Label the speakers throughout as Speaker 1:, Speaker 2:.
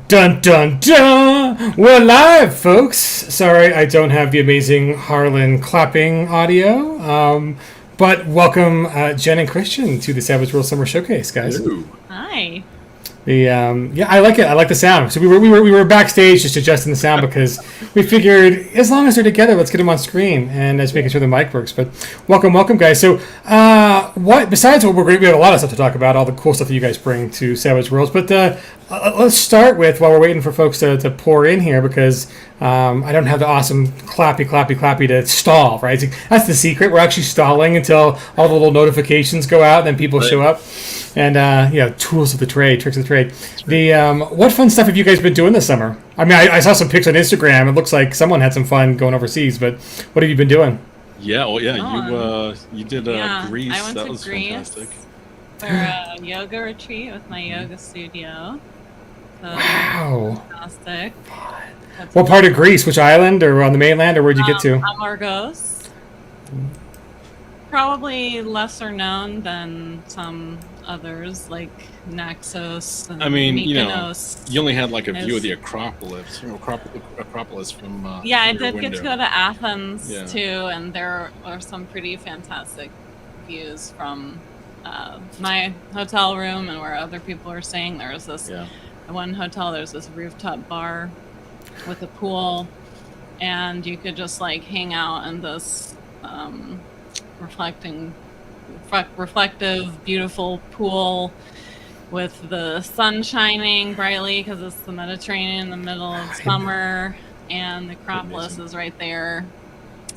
Speaker 1: Dun dun dun! We're live, folks. Sorry, I don't have the amazing Harlan clapping audio. But welcome, Jen and Christian, to the Savage World Summer Showcase, guys.
Speaker 2: Hello.
Speaker 3: Hi.
Speaker 1: Yeah, I like it. I like the sound. So we were backstage just adjusting the sound because we figured as long as they're together, let's get them on screen and just making sure the mic works. But welcome, guys. So what besides what we have a lot of stuff to talk about, all the cool stuff that you guys bring to Savage Worlds. But let's start with while we're waiting for folks to pour in here because I don't have the awesome clappy to stall. Right, that's the secret. We're actually stalling until all the little notifications go out, and then people show up. And tools of the trade, tricks of the trade. The what fun stuff have you guys been doing this summer? I mean, I saw some pics on Instagram. It looks like someone had some fun going overseas. But what have you been doing?
Speaker 2: Yeah, well, yeah, you did Greece.
Speaker 3: I went
Speaker 2: that
Speaker 3: to
Speaker 2: was
Speaker 3: Greece
Speaker 2: fantastic.
Speaker 3: for a yoga retreat with my yoga studio. So
Speaker 1: Wow.
Speaker 3: fantastic.
Speaker 1: What part of Greece? Which island, or on the mainland, or where'd you get to?
Speaker 3: Amargos. Probably lesser known than some others like Naxos and
Speaker 2: I mean,
Speaker 3: Mykonos.
Speaker 2: you only had like a view of
Speaker 3: is-
Speaker 2: the Acropolis, Acropolis from.
Speaker 3: Yeah, I
Speaker 2: from your
Speaker 3: did get to
Speaker 2: window.
Speaker 3: go to Athens
Speaker 2: Yeah.
Speaker 3: too, and there are some pretty fantastic views from my hotel room and where other people are staying. There was this
Speaker 2: Yeah,
Speaker 3: one hotel. There's this rooftop bar with a pool, and you could just like hang out in this reflecting, reflective, beautiful pool with the sun shining brightly because it's the Mediterranean in the middle of summer, and the Acropolis is right there.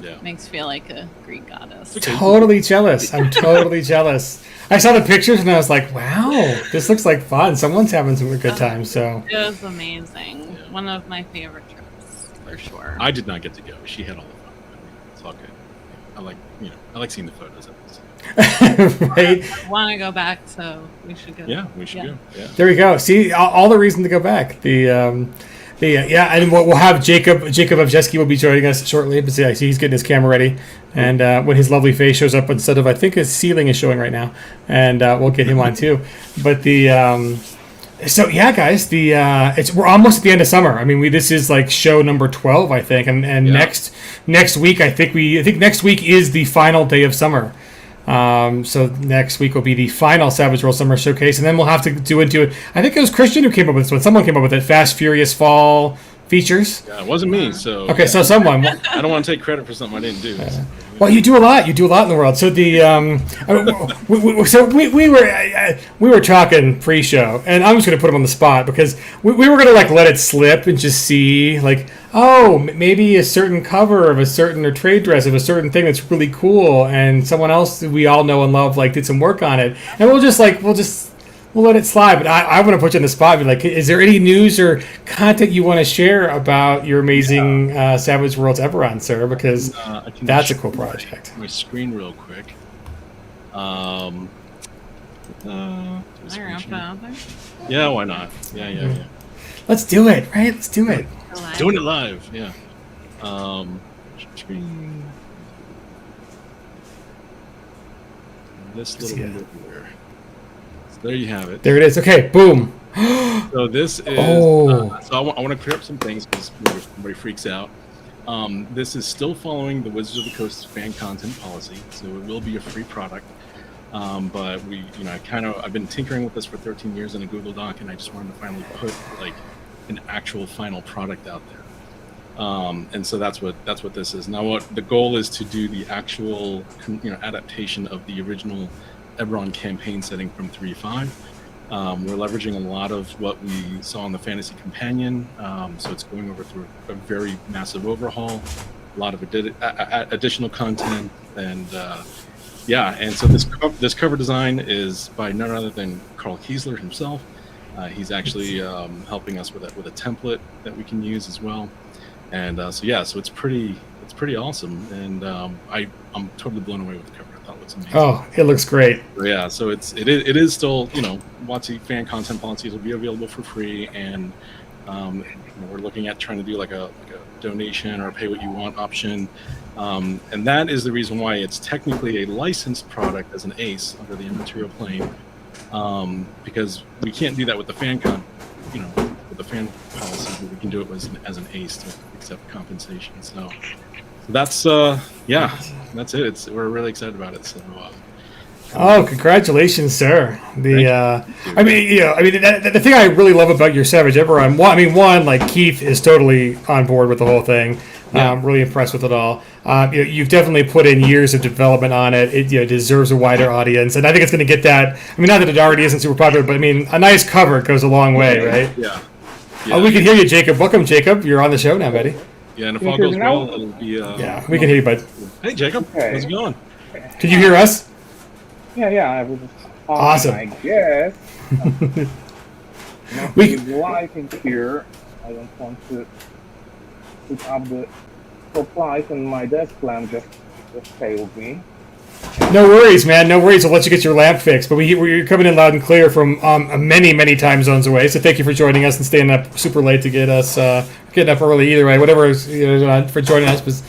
Speaker 2: yeah.
Speaker 3: Makes you feel like a Greek goddess.
Speaker 2: Okay.
Speaker 1: Totally jealous. I'm totally jealous. I saw the pictures and I was like, wow, this looks like fun. Someone's having some good time. So
Speaker 3: It was amazing.
Speaker 2: Yeah.
Speaker 3: One of my favorite trips for sure.
Speaker 2: I did not get to go. She had all the fun. I mean, it's all good. I like seeing the photos of this.
Speaker 1: right.
Speaker 3: I want to go back, so we should go.
Speaker 2: Yeah, we should go. Yeah.
Speaker 1: There we go. See, all the reason to go back. And we'll have Jacob Ovjeski will be joining us shortly. But see, I see he's getting his camera ready, and when his lovely face shows up instead of I think his ceiling is showing right now, and we'll get him on too. But so yeah, guys, we're almost at the end of summer. I mean, this is like show number 12, I think, and
Speaker 2: Yeah.
Speaker 1: next week I think next week is the final day of summer. So next week will be the final Savage World Summer Showcase, and then we'll have to do into it. I think it was Christian who came up with this one. Someone came up with it. Fast Furious Fall features.
Speaker 2: Yeah, it wasn't me, so
Speaker 1: Okay, so someone.
Speaker 2: I don't want to take credit for something I didn't do.
Speaker 1: Well, you do a lot. You do a lot in the world. So we were talking pre-show, and I'm just going to put him on the spot because we were going to like let it slip and just see like, oh, maybe a certain cover of a certain or trade dress of a certain thing that's really cool, and someone else that we all know and love like did some work on it, and we'll let it slide. But I want to put you on the spot. Be like, is there any news or content you want to share about your amazing Savage Worlds Eberron, sir? Because
Speaker 2: I can
Speaker 1: that's a
Speaker 2: share
Speaker 1: cool project.
Speaker 2: My screen real quick.
Speaker 3: I don't know, put it out there.
Speaker 2: Yeah, why not? Yeah.
Speaker 1: Let's do it, right? Let's do it.
Speaker 2: Doing it live. Yeah. Screen. This little
Speaker 1: See it.
Speaker 2: window here. So there you have it.
Speaker 1: There it is. Okay, boom.
Speaker 2: So this is.
Speaker 1: Oh.
Speaker 2: So I want to clear up some things because everybody freaks out. This is still following the Wizards of the Coast fan content policy, so it will be a free product. But I've been tinkering with this for 13 years in a Google Doc, and I just wanted to finally put like an actual final product out there. And so that's what this is. Now, what the goal is to do the actual adaptation of the original Eberron campaign setting from 3.5. We're leveraging a lot of what we saw in the Fantasy Companion, so it's going over through a very massive overhaul, a lot of additional content, and and so this cover design is by none other than Carl Kiesler himself. He's actually helping us with a template that we can use as well, and so it's pretty awesome, and I'm totally blown away with the cover. I thought it looks amazing.
Speaker 1: Oh, it looks great.
Speaker 2: Yeah, so it is still WotC fan content policies will be available for free, and we're looking at trying to do like a donation or pay what you want option, and that is the reason why it's technically a licensed product as an ACE under the Immaterial Plane, because we can't do that with the fan con, with the fan policy, but we can do it as an ace to accept compensation. So that's that's it. We're really excited about it. So.
Speaker 1: Oh, congratulations, sir! The thing I really love about your Savage Eberron, one, like Keith is totally on board with the whole thing.
Speaker 2: Yeah.
Speaker 1: Really impressed with it all. You've definitely put in years of development on it. It deserves a wider audience, and I think it's going to get that. I mean, not that it already isn't super popular, but I mean, a nice cover goes a long way, right?
Speaker 2: Yeah.
Speaker 1: Oh, we can hear you, Jacob. Welcome, Jacob. You're on the show now, buddy.
Speaker 2: Yeah, and if all goes well, it'll be.
Speaker 1: Yeah, we can hear you, bud.
Speaker 2: Hey, Jacob.
Speaker 4: Okay.
Speaker 2: How's it going?
Speaker 1: Can you hear us?
Speaker 4: Yeah, I was
Speaker 1: Awesome.
Speaker 4: I guess.
Speaker 1: We-
Speaker 4: lighting here. I don't want to put up the supplies, and my desk lamp just failed me.
Speaker 1: No worries, man. No worries. We'll let you get your lamp fixed. But we're coming in loud and clear from many time zones away. So thank you for joining us and staying up super late to get us getting up early. Either way, whatever for joining us.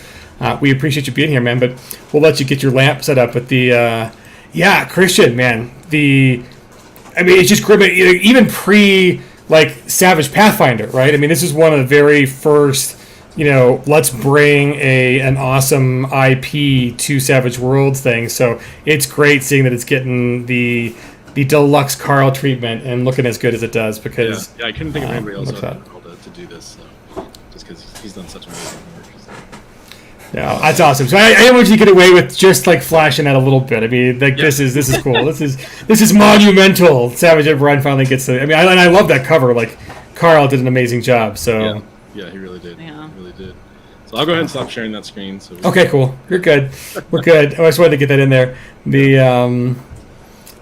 Speaker 1: We appreciate you being here, man. But we'll let you get your lamp set up. But Christian, man. It's just grim. Even pre Savage Pathfinder, right? I mean, this is one of the very first. Let's bring an awesome IP to Savage Worlds thing. So it's great seeing that it's getting the deluxe Carl treatment and looking as good as it does. Because
Speaker 2: I couldn't think of anybody else out in the
Speaker 1: that.
Speaker 2: world to do this. So just because he's done such amazing work. So.
Speaker 1: Yeah, that's awesome. So I want you to get away with just flashing that a little bit. I mean, this is cool. This is monumental. Savage Eberron finally gets to. I mean, I love that cover. Carl did an amazing job. So.
Speaker 2: Yeah, he really did.
Speaker 3: Yeah.
Speaker 2: He really did. So I'll go ahead and stop sharing that screen. So
Speaker 1: Okay, cool. You're good. We're good. I just wanted to get that in there.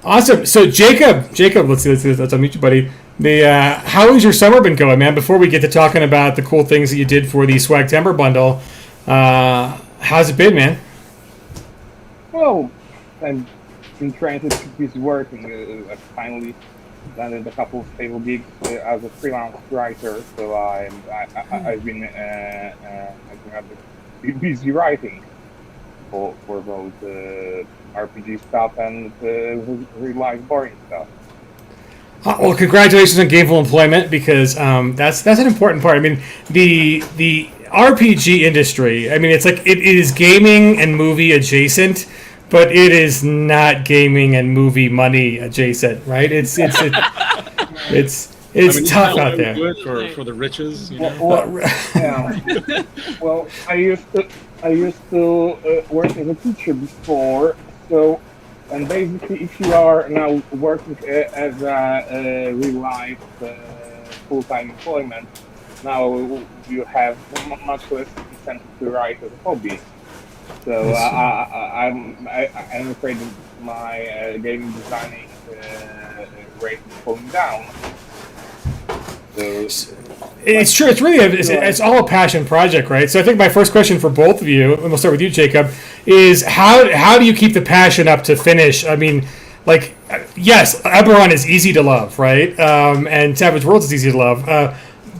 Speaker 1: Awesome. So Jacob, let's unmute you, buddy. How has your summer been going, man? Before we get to talking about the cool things that you did for the Swagtember bundle, how's it been, man?
Speaker 4: Well, I've been trying to keep this working. I finally landed a couple of stable gigs as a freelance writer, so I've been busy writing for both RPG stuff and real life boring stuff.
Speaker 1: Well, congratulations on gainful employment, because that's an important part. I mean, the RPG industry. I mean, it's it is gaming and movie adjacent, but it is not gaming and movie money adjacent, right? It's tough out there.
Speaker 2: Good for the riches.
Speaker 4: Well, I used to work as a teacher before, so. And basically, if you are now working as a real life full-time employment, now you have much less incentive to write as a hobby. So I'm afraid that my gaming designing rate is falling down. So,
Speaker 1: it's true. It's really it's all a passion project, right? So I think my first question for both of you, and we'll start with you, Jacob, is how do you keep the passion up to finish? I mean, yes, Eberron is easy to love, right? And Savage Worlds is easy to love,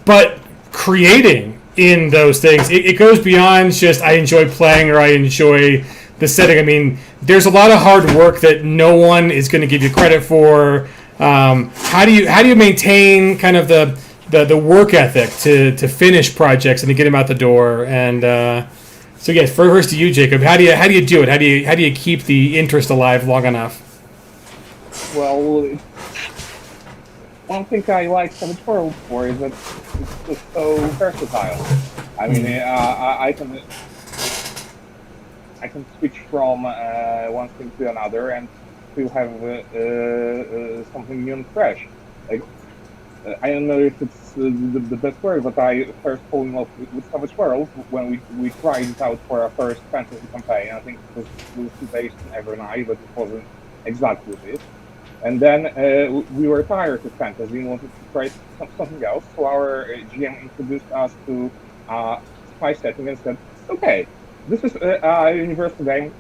Speaker 1: but creating in those things, it goes beyond just I enjoy playing or I enjoy the setting. I mean, there's a lot of hard work that no one is going to give you credit for. How do you maintain kind of the work ethic to finish projects and to get them out the door? And so yes, first to you, Jacob. How do you do it? How do you keep the interest alive long enough?
Speaker 4: Well, one thing I like Savage Worlds for is that it's just so versatile. I mean, I can switch from one thing to another and still have something new and fresh. I don't know if it's the best word, but I first fell in love with Savage Worlds when we tried it out for our first fantasy campaign. I think it was based on Evernight, but it wasn't exactly this. And then we were tired of fantasy and wanted to try something else. So our GM introduced us to spy setting and said, "Okay, this is a universal game.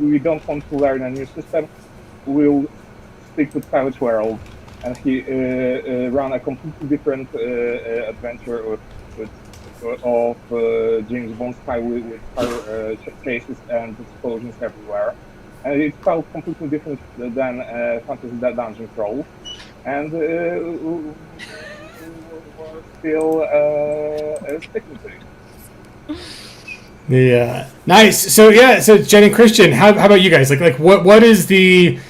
Speaker 4: We don't want to learn a new system. We'll stick with Savage Worlds." And he ran a completely different adventure of James Bond style with car chases and explosions everywhere. And it felt completely different than Fantasy Dungeon Crawl. And we're still sticking to it.
Speaker 1: Yeah, nice. So Jen and Christian, how about you guys? Like what is the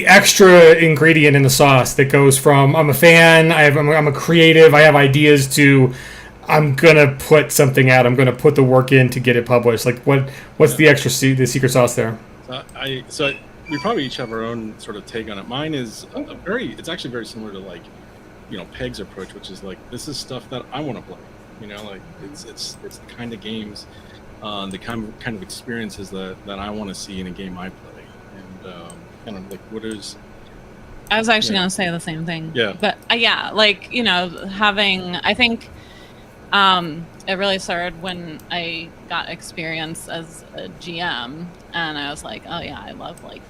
Speaker 1: extra ingredient in the sauce that goes from I'm a fan, I'm a creative, I have ideas to I'm gonna put something out, I'm gonna put the work in to get it published. Like what's the extra the secret sauce there?
Speaker 2: So we probably each have our own sort of take on it. Mine is it's actually very similar to like, Peg's approach, which is like, this is stuff that I want to play. Like it's the kind of games, the kind of experiences that I want to see in a game I play, and kind of like what is.
Speaker 3: I was actually going to say the same thing.
Speaker 2: Yeah.
Speaker 3: But like having, I think, it really started when I got experience as a GM, and I was like, oh yeah, I love like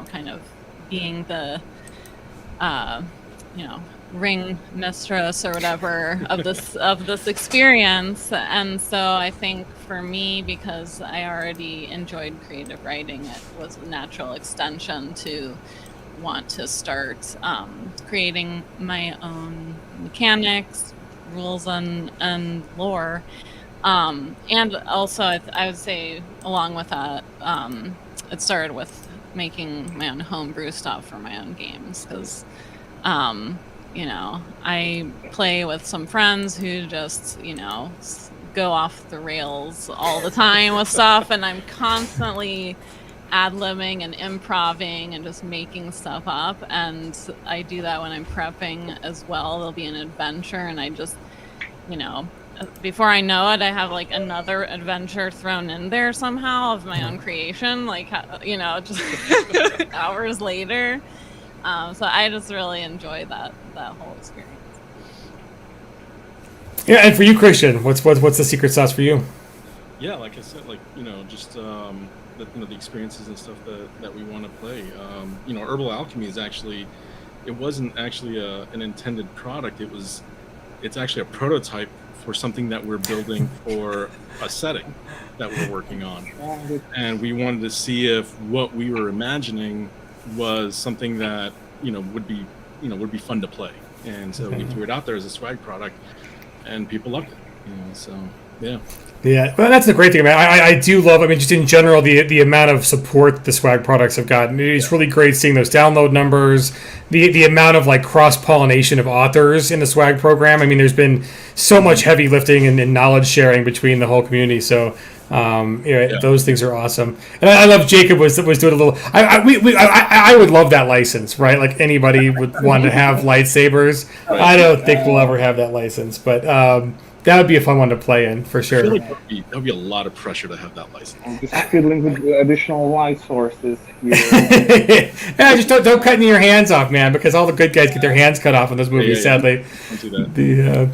Speaker 3: kind of being the, ring mistress or whatever of this experience. And so I think for me, because I already enjoyed creative writing, it was a natural extension to want to start creating my own mechanics, rules, and lore. And also I would say along with that, it started with making my own homebrew stuff for my own games, because I play with some friends who just, go off the rails all the time with stuff, and I'm constantly ad-libbing and improvising and just making stuff up. And I do that when I'm prepping as well. There'll be an adventure, and I just, before I know it, I have like another adventure thrown in there somehow of my own creation, like, just hours later. So I just really enjoy that whole experience.
Speaker 1: Yeah, and for you, Christian, what's the secret sauce for you?
Speaker 2: Yeah, like I said, like just the experiences and stuff that we want to play. Herbal Alchemy is actually, it wasn't actually an intended product. It's actually a prototype for something that we're building for a setting that we're working on, and we wanted to see if what we were imagining was something that would be fun to play, and so we threw it out there as a swag product, and people loved it. So yeah.
Speaker 1: Yeah, well, that's the great thing, man. I do love, just in general, the amount of support the swag products have gotten. It's really great seeing those download numbers, the amount of like cross-pollination of authors in the swag program. There's been so much heavy lifting and knowledge sharing between the whole community. So, those things are awesome. And I love Jacob was doing a little. I would love that license, right? Like anybody would want to have lightsabers. I don't think we'll ever have that license, but. That would be a fun one to play in, for sure.
Speaker 2: I feel like that would be a lot of pressure to have that license.
Speaker 4: I'm just fiddling with additional light sources here.
Speaker 1: Yeah, just don't cut any of your hands off, man, because all the good guys get their hands cut off in those movies, sadly.
Speaker 2: Don't do that.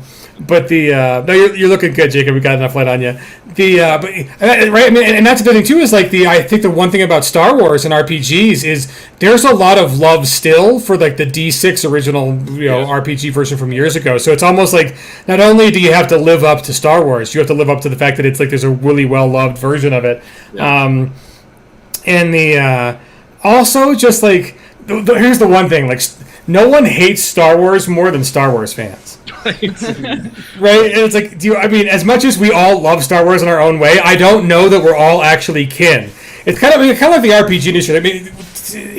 Speaker 1: No, you're looking good, Jacob. We got enough light on you. Right, and that's the thing too. Is like I think the one thing about Star Wars and RPGs is there's a lot of love still for like the D6 original, RPG version from years ago. So it's almost like not only do you have to live up to Star Wars, you have to live up to the fact that it's like there's a really well loved version of it. Yeah. And also just like here's the one thing, like no one hates Star Wars more than Star Wars fans. Right? And it's like, as much as we all love Star Wars in our own way, I don't know that we're all actually kin. It's kind of like the RPG industry.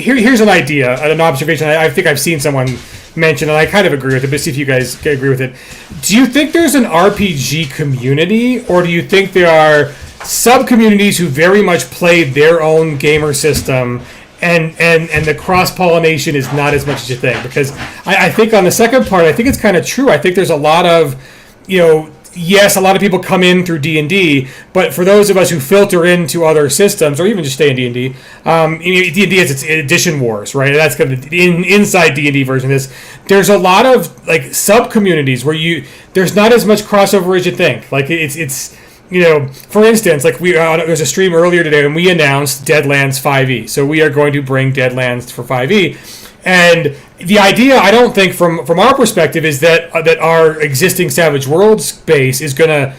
Speaker 1: Here's an idea, an observation I think I've seen someone mention, and I kind of agree with it, but see if you guys agree with it. Do you think there's an RPG community, or do you think there are sub-communities who very much play their own gamer system and the cross-pollination is not as much as you think? Because I think on the second part, I think it's kind of true. I think there's a lot of, yes, a lot of people come in through D&D, but for those of us who filter into other systems, or even just stay in D&D, D&D has its edition wars, right? That's kind of inside D&D version of this. There's a lot of like sub-communities where there's not as much crossover as you think. Like it's for instance, like there was a stream earlier today, and we announced Deadlands 5e. So we are going to bring Deadlands for 5e, and the idea, I don't think, from our perspective, is that our existing Savage Worlds base is gonna.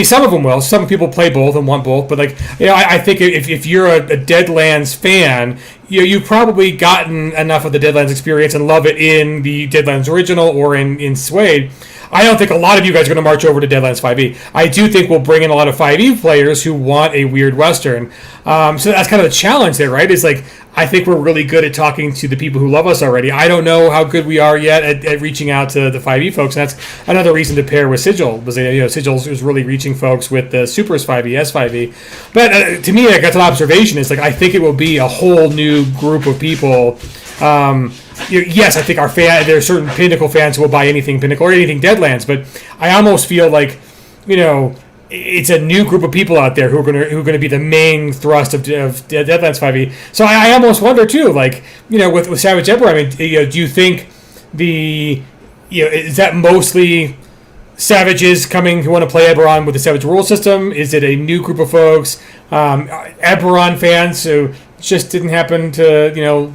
Speaker 1: Some of them will. Some people play both and want both, but I think if you're a Deadlands fan, you've probably gotten enough of the Deadlands experience and love it in the Deadlands original or in Suede. I don't think a lot of you guys are going to march over to Deadlands 5e. I do think we'll bring in a lot of 5e players who want a weird Western. So that's kind of the challenge there, right? Is like, I think we're really good at talking to the people who love us already. I don't know how good we are yet at reaching out to the 5e folks. And that's another reason to pair with Sigil. Was Sigil is really reaching folks with the Supers 5e, S5e. But to me, that's an observation. It's like, I think it will be a whole new group of people. Yes, I think there are certain Pinnacle fans who will buy anything Pinnacle or anything Deadlands. But I almost feel like, it's a new group of people out there who are going to be the main thrust of Deadlands 5e. So I almost wonder too, like, with Savage Eberron, I mean, do you think is that mostly Savages coming who want to play Eberron with the Savage rule system? Is it a new group of folks, Eberron fans who just didn't happen to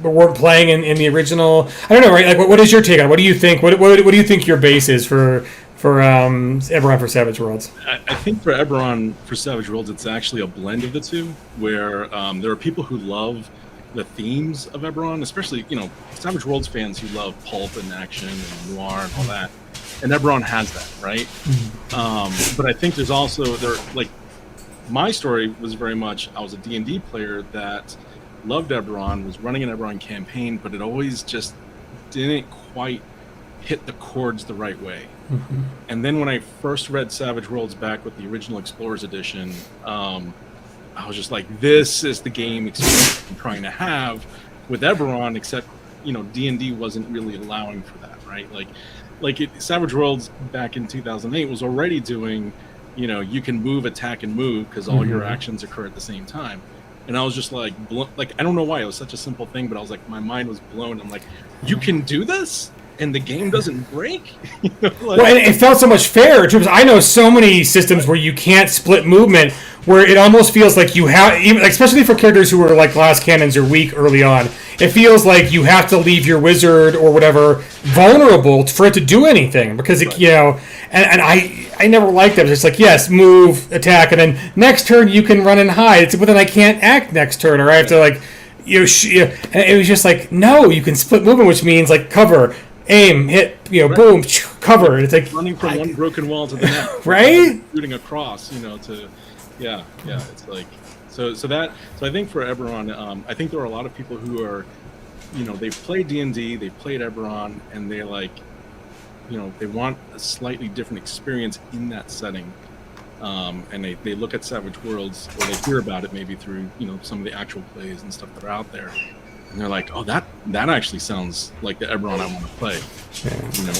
Speaker 1: weren't playing in the original? I don't know, right? Like, what is your take on it? What do you think? What do you think your base is for Eberron for Savage Worlds?
Speaker 2: I think for Eberron for Savage Worlds, it's actually a blend of the two, where there are people who love the themes of Eberron, especially Savage Worlds fans who love pulp and action and noir and all that, and Eberron has that, right? But I think there's also my story was very much, I was a D&D player that loved Eberron, was running an Eberron campaign, but it always just didn't quite hit the chords the right way. And then when I first read Savage Worlds back with the original Explorers Edition, I was just like, this is the game experience I'm trying to have with Eberron, except D&D wasn't really allowing for that, right? Savage Worlds back in 2008 was already doing, you can move, attack, and move because all your actions occur at the same time. And I was just like, I don't know why, it was such a simple thing, but I was like, my mind was blown. I'm like, you can do this? And the game doesn't break?
Speaker 1: Well, and it felt so much fairer. In terms I know so many systems where you can't split movement, where it almost feels like you have, especially for characters who are like glass cannons or weak early on, it feels like you have to leave your wizard or whatever vulnerable for it to do anything. Because, and I never liked that. It's like, yes, move, attack, and then next turn you can run and hide. But then I can't act next turn, or I have to and it was just like, no, you can split movement, which means like cover, aim, hit, boom, cover. And it's like
Speaker 2: running from one broken wall to the next,
Speaker 1: right?
Speaker 2: Shooting across, it's like so I think for Eberron, I think there are a lot of people who are, they've played D&D, they've played Eberron, and they're like, they want a slightly different experience in that setting, and they look at Savage Worlds, or they hear about it maybe through some of the actual plays and stuff that are out there. And they're like, oh, that actually sounds like the Eberron I want to play,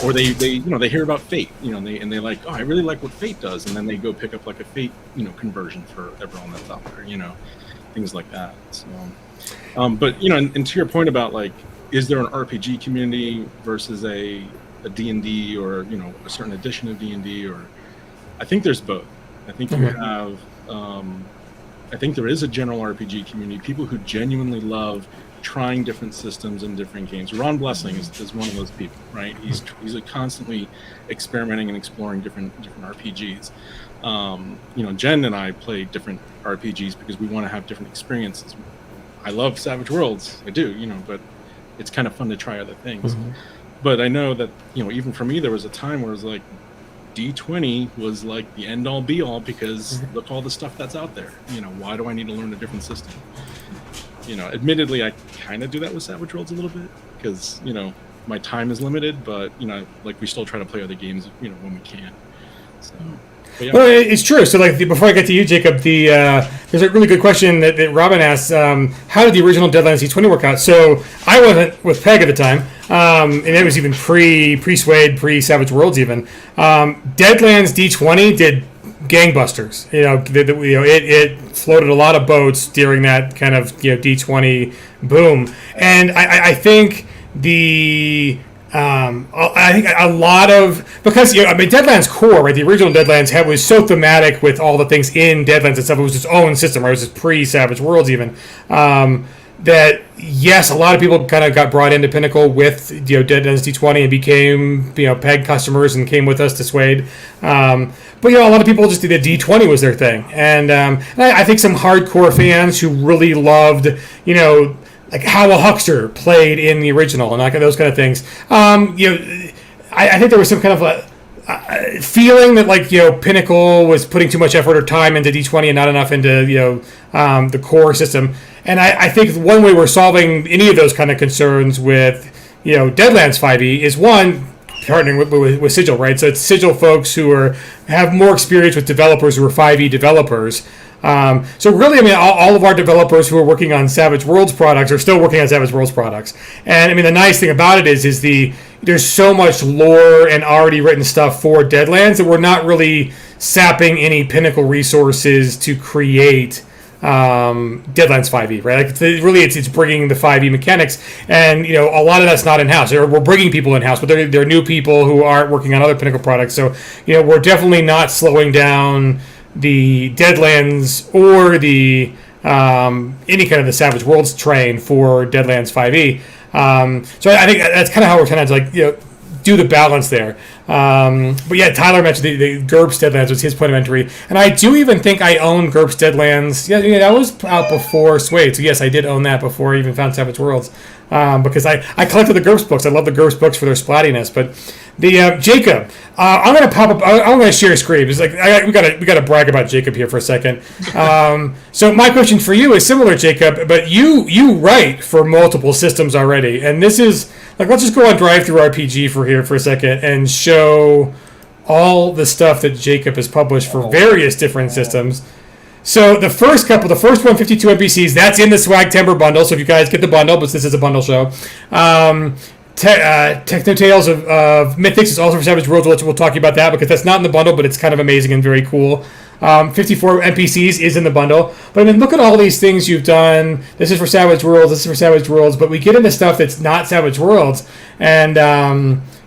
Speaker 2: or they hear about Fate, they're like, oh, I really like what Fate does, and then they go pick up like a Fate, conversion for Eberron that's out there, things like that. So, but and to your point about like, is there an RPG community versus a D&D or a certain edition of D&D, or I think there's both. I think you have, I think there is a general RPG community, people who genuinely love trying different systems and different games. Ron Blessing is one of those people, right? He's constantly experimenting and exploring different RPGs. Jen and I play different RPGs because we want to have different experiences. I love Savage Worlds, I do, but it's kind of fun to try other things. But I know that even for me, there was a time where it was like, D20 was like the end all be all because look all the stuff that's out there. Why do I need to learn a different system? Admittedly, I kind of do that with Savage Worlds a little bit because, my time is limited, but, we still try to play other games, when we can. So, yeah.
Speaker 1: Well, it's true. So, before I get to you, Jacob, there's a really good question that Robin asked. How did the original Deadlands D20 work out? So, I wasn't with Peg at the time, and it was even pre-Suede, pre-Savage Worlds even. Deadlands D20 did gangbusters. It floated a lot of boats during that kind of D20 boom, and I think I think a lot of, because Deadlands core, right? The original Deadlands was so thematic with all the things in Deadlands and stuff. It was its own system, right? It was just pre-Savage Worlds even. That yes, a lot of people kind of got brought into Pinnacle with Deadlands D20 and became PEG customers and came with us to Suede. But a lot of people just did the D20 was their thing, and I think some hardcore fans who really loved like how a Huckster played in the original and like those kind of things. I I think there was some kind of a feeling that like Pinnacle was putting too much effort or time into D20 and not enough into the core system. And I think one way we're solving any of those kind of concerns with Deadlands 5e is one, partnering with Sigil, right? So it's Sigil folks who have more experience with developers who are 5e developers. So really, I mean, all of our developers who are working on Savage Worlds products are still working on Savage Worlds products. And I mean, the nice thing about it is there's so much lore and already written stuff for Deadlands that we're not really sapping any Pinnacle resources to create Deadlands 5e, right? Like it's bringing the 5e mechanics, and a lot of that's not in house. We're bringing people in house, but they're new people who aren't working on other Pinnacle products. So we're definitely not slowing down the Deadlands or the any kind of the Savage Worlds train for Deadlands 5e. So I think that's kind of how we're trying to like do the balance there. But yeah, Tyler mentioned the GURPS Deadlands was his point of entry, and I do even think I own GURPS Deadlands. Yeah, that was out before Suede, so yes, I did own that before I even found Savage Worlds, because I collected the GURPS books. I love the GURPS books for their splattiness. But the Jacob, I'm gonna pop up. I'm gonna share a screen. It's like we gotta brag about Jacob here for a second. So my question for you is similar, Jacob, but you write for multiple systems already, and this is like, let's just go on Drive Through RPG for a second and show all the stuff that Jacob has published for various different systems. So the first one, 52 NPCs, that's in the Swag Timber bundle. So if you guys get the bundle, but this is a bundle show. Techno Tales of Mythics is also for Savage Worlds. We'll talk about that because that's not in the bundle, but it's kind of amazing and very cool. 54 NPCs is in the bundle. But I mean, look at all these things you've done. This is for Savage Worlds. This is for Savage Worlds. But we get into stuff that's not Savage Worlds. And,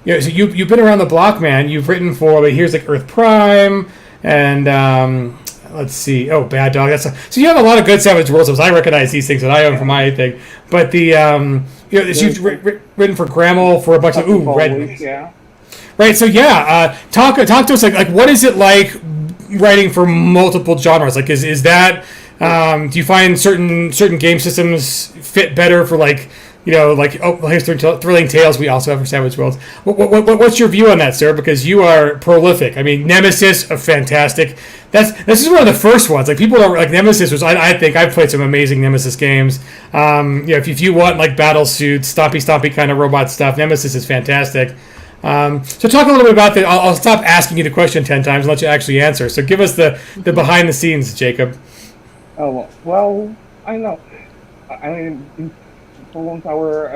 Speaker 1: so you've been around the block, man. You've written for, like, here's like Earth Prime. And, let's see. Oh, Bad Dog. So you have a lot of good Savage Worlds. I recognize these things that I own for my thing. But you've written for Grammel for a bunch of, Red.
Speaker 4: Yeah.
Speaker 1: Right, so talk to us like what is it like writing for multiple genres? Like is that do you find certain game systems fit better for here's Thrilling Tales we also have for Savage Worlds. What's your view on that, sir? Because you are prolific. I mean, Nemesis, fantastic. This is one of the first ones. Like people are like Nemesis was. I think I've played some amazing Nemesis games. If you want like battle suits, stompy kind of robot stuff, Nemesis is fantastic. So talk a little bit about that. I'll stop asking you the question 10 times and let you actually answer. So give us the behind the scenes, Jacob.
Speaker 4: Oh, well, I know. I mean, for once our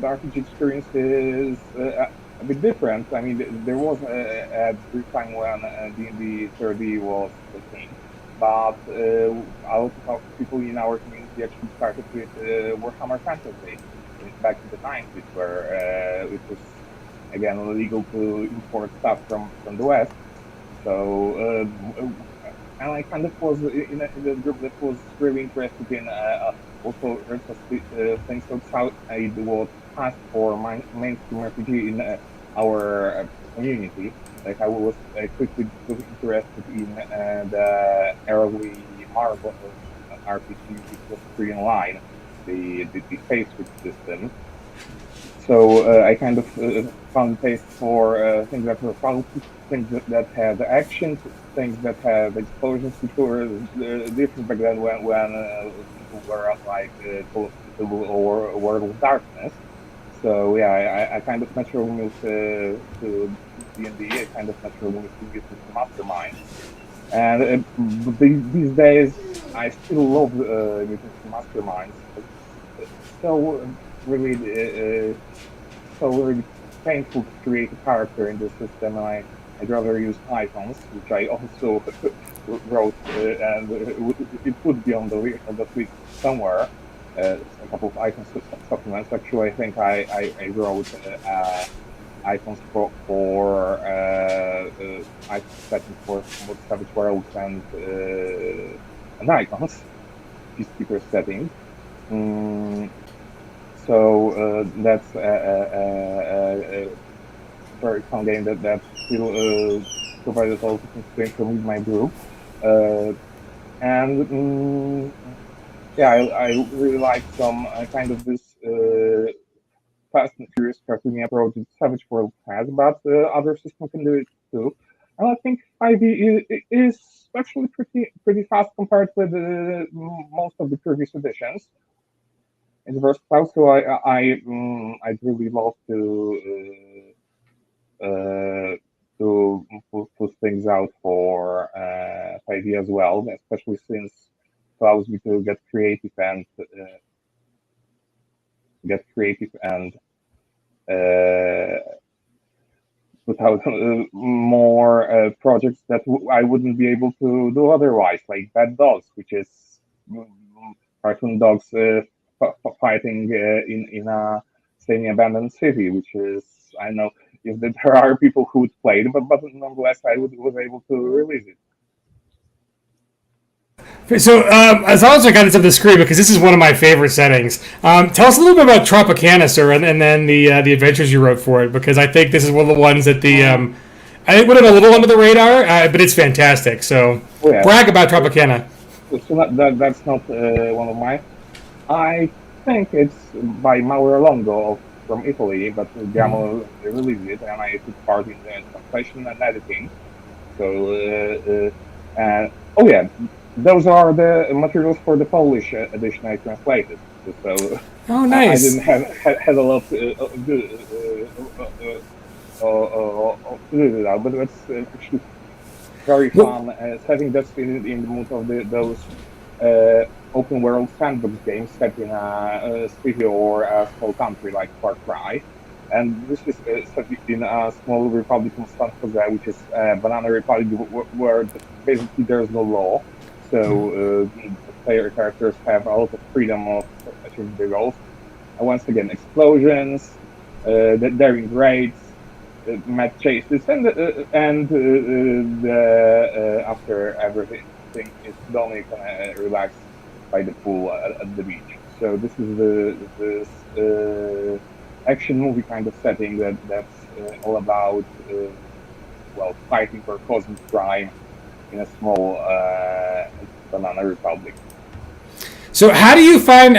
Speaker 4: RPG experience is a bit different. I mean, there was a brief time when D&D 3D was the thing. But a lot of people in our community actually started with Warhammer Fantasy back in the 90s, where it was again illegal to import stuff from the West. So and I kind of was in a group that was really interested in also things outside what passed for mainstream RPG in our community. Like I was quickly interested in the early Marvel RPG, which was free online, the Facebook system. So I kind of found taste for things that were fun, things that had action, things that had explosions, which were different back then when people were like Call of Duty or World of Darkness. So yeah, I kind of naturally moved to D&D. I kind of naturally moved to Mastermind. And these days, I still love Mutants Masterminds. It's so really painful to create a character in this system, and I'd rather use icons, which I also wrote, and it would be on the list somewhere. A couple of icon supplements. Actually, I think I wrote icons for icon settings for both Savage Worlds and icons, Peacekeeper setting. So that's a very fun game that still provided all the constraints from my group. And I really like some kind of this Fast and Furious cartoony approach that Savage World has, but other systems can do it too. And I think 5e is actually pretty fast compared with most of the previous editions. It's versatile, so I'd really love to put things out for 5e as well, especially since it allows me to get creative and put out more projects that I wouldn't be able to do otherwise, like Bad Dogs, which is cartoon dogs fighting in a semi-abandoned city, which is, I know if there are people who would play it, but nonetheless I was able to release it.
Speaker 1: So, as long as I got this up the screen, because this is one of my favorite settings, tell us a little bit about Tropicana, sir, and then the adventures you wrote for it, because I think this is one of the ones that I think went a little under the radar, but it's fantastic. So, brag about Tropicana.
Speaker 4: So that's not one of mine. I think it's by Mauro Longo from Italy, but Giamo released it, and I took part in the translation and editing. So, oh yeah. Those are the materials for the Polish edition I translated. So
Speaker 1: oh, nice.
Speaker 4: I didn't had a lot to do it out, but that's actually very fun. Having that in the mood of those open world sandbox games set in a city or a small country like Far Cry. And this is set in a small republic in San Jose, which is Banana Republic, where basically there's no law. So the player characters have a lot of freedom of achieving their goals. And once again, explosions, daring raids, mad chases, and after everything is done, you can relax by the pool at the beach. So this is the action movie kind of setting that's all about fighting for cosmic crime in a small Banana Republic.
Speaker 1: So, how do you find?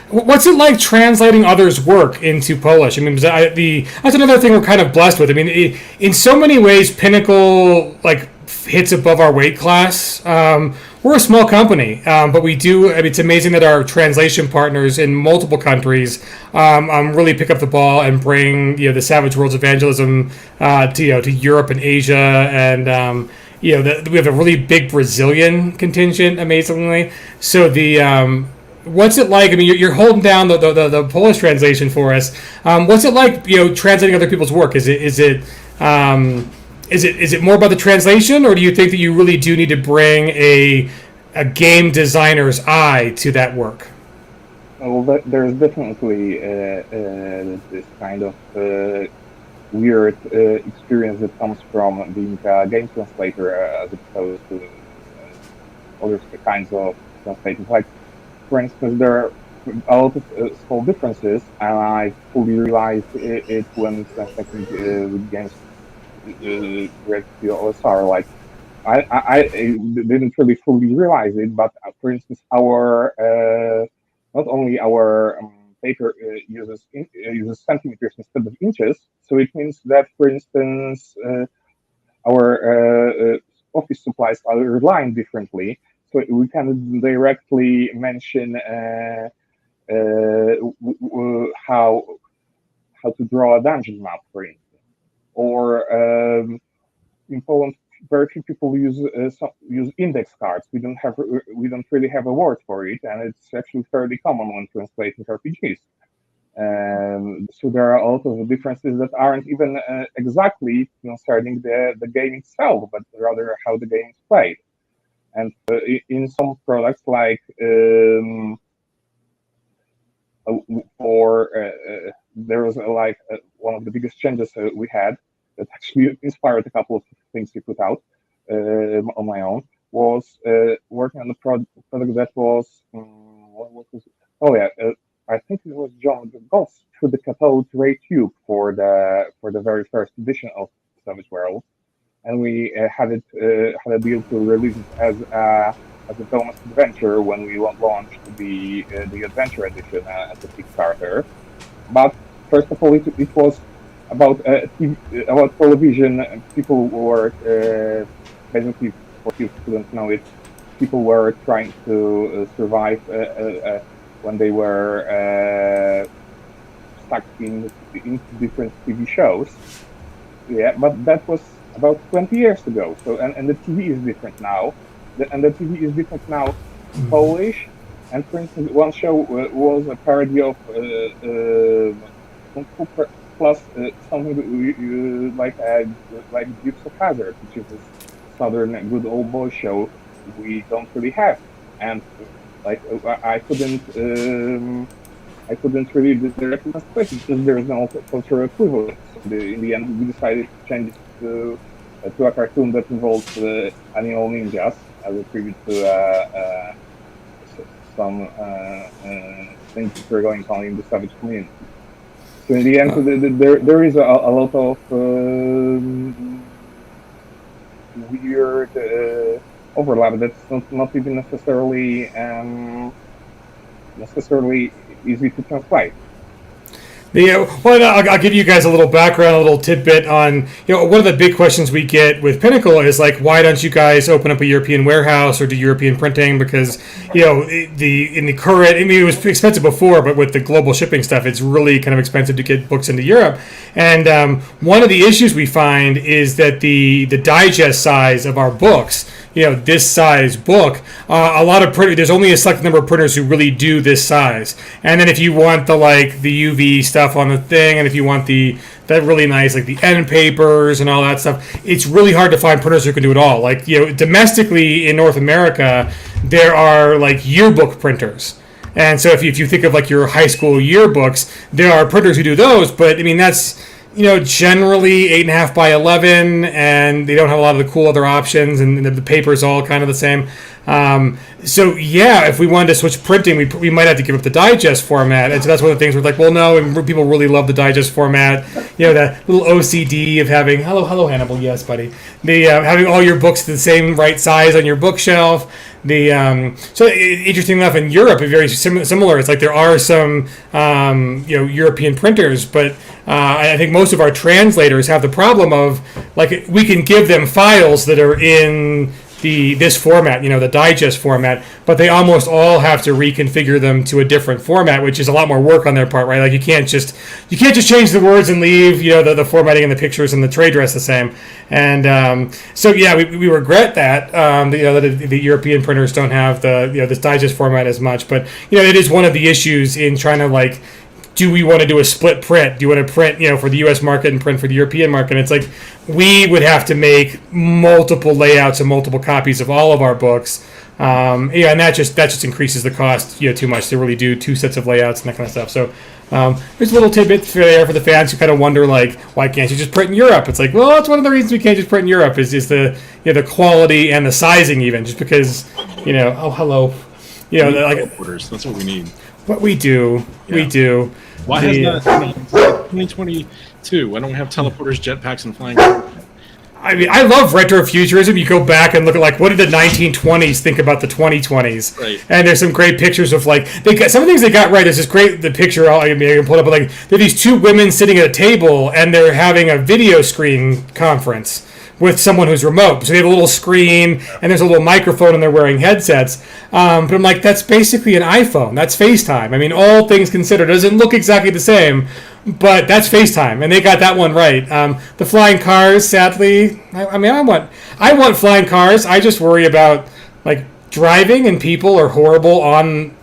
Speaker 1: What's it like translating others' work into Polish? I mean, that's another thing we're kind of blessed with. I mean, in so many ways, Pinnacle hits above our weight class. We're a small company, but we do. I mean, it's amazing that our translation partners in multiple countries really pick up the ball and bring the Savage Worlds evangelism to Europe and Asia and. We have a really big Brazilian contingent, amazingly. So what's it like? I mean, you're holding down the Polish translation for us. What's it like, translating other people's work? Is it more about the translation, or do you think that you really do need to bring a game designer's eye to that work?
Speaker 4: Well, there's definitely this kind of weird experience that comes from being a game translator as opposed to other kinds of translating. Like, for instance, there are a lot of small differences, and I fully realized it when translating with games related to OSR. Like, I didn't really fully realize it, but for instance, our not only our paper uses centimeters instead of inches, so it means that, for instance, our office supplies are aligned differently, so we can directly mention how to draw a dungeon map, for instance. Or in Poland, very few people use index cards. We don't really have a word for it, and it's actually fairly common when translating RPGs. So there are a lot of differences that aren't even exactly concerning the game itself, but rather how the game is played. And in some products, like there was one of the biggest changes we had that actually inspired a couple of things we put out on my own, was working on the product that was what was it? Oh yeah, I think it was John Goss through the cathode ray tube for the very first edition of Savage World, and we had a deal to release it as a bonus adventure when we launched the adventure edition as a Kickstarter. But first of all, it was about about television. People were basically, for people who don't know it, people were trying to survive when they were stuck in different TV shows. Yeah, but that was about 20 years ago. So and the TV is different now. And the TV is different now in Polish. And for instance, one show was a parody of Kung Fu plus something like Dukes of Hazzard, which is a southern good old boy show we don't really have. And like I couldn't really directly translate it because there is no cultural equivalent. So in the end, we decided to change it to a cartoon that involves animal ninjas as a tribute to some things that were going on in the savage community. So in the end, there is a lot of weird overlap that's not even necessarily easy to translate.
Speaker 1: Well, I'll give you guys a little background, a little tidbit on, one of the big questions we get with Pinnacle is like, why don't you guys open up a European warehouse or do European printing? Because, in the current, it was expensive before, but with the global shipping stuff, it's really kind of expensive to get books into Europe. And one of the issues we find is that the digest size of our books, this size book, a lot of there's only a select number of printers who really do this size. And then if you want the UV stuff on the thing, and if you want that really nice the end papers and all that stuff, it's really hard to find printers who can do it all. Domestically in North America, there are yearbook printers. And so if you think of your high school yearbooks, there are printers who do those, but I mean that's generally 8.5 by 11, and they don't have a lot of the cool other options, and the paper's all kind of the same. So yeah, if we wanted to switch printing, we might have to give up the digest format, and so that's one of the things we're like, well, no, and people really love the digest format. That little OCD of having hello Hannibal, yes, buddy. The having all your books the same right size on your bookshelf. So interesting enough, in Europe, it's very similar. It's there are some European printers, but I think most of our translators have the problem of we can give them files that are in this format, the digest format, but they almost all have to reconfigure them to a different format, which is a lot more work on their part, right? You can't just change the words and leave the formatting and the pictures and the trade dress the same. And so yeah, we regret that that the European printers don't have this digest format as much, but it is one of the issues in trying to do we want to do a split print? Do you want to print, for the U.S. market and print for the European market? And it's we would have to make multiple layouts and multiple copies of all of our books. And that just increases the cost, too much to really do two sets of layouts and that kind of stuff. So there's a little tidbit there for the fans who kind of wonder, why can't you just print in Europe? It's well, that's one of the reasons we can't just print in Europe is the the quality and the sizing even, just because, oh, hello.
Speaker 2: Orders. That's what we need.
Speaker 1: What we do.
Speaker 2: Why has that 2022? Why don't we have teleporters, jetpacks, and flying cars?
Speaker 1: I mean, I love retrofuturism. You go back and look at what did the 1920s think about the 2020s?
Speaker 2: Right.
Speaker 1: And there's some great pictures of they got some of the things they got right. There's this great picture. I can pull it up. But there are these two women sitting at a table and they're having a video screen conference with someone who's remote. So they have a little screen and there's a little microphone and they're wearing headsets. But I'm that's basically an iPhone. That's FaceTime. I mean, all things considered, it doesn't look exactly the same, but that's FaceTime, and they got that one right. The flying cars, sadly, I want flying cars. I just worry about driving, and people are horrible on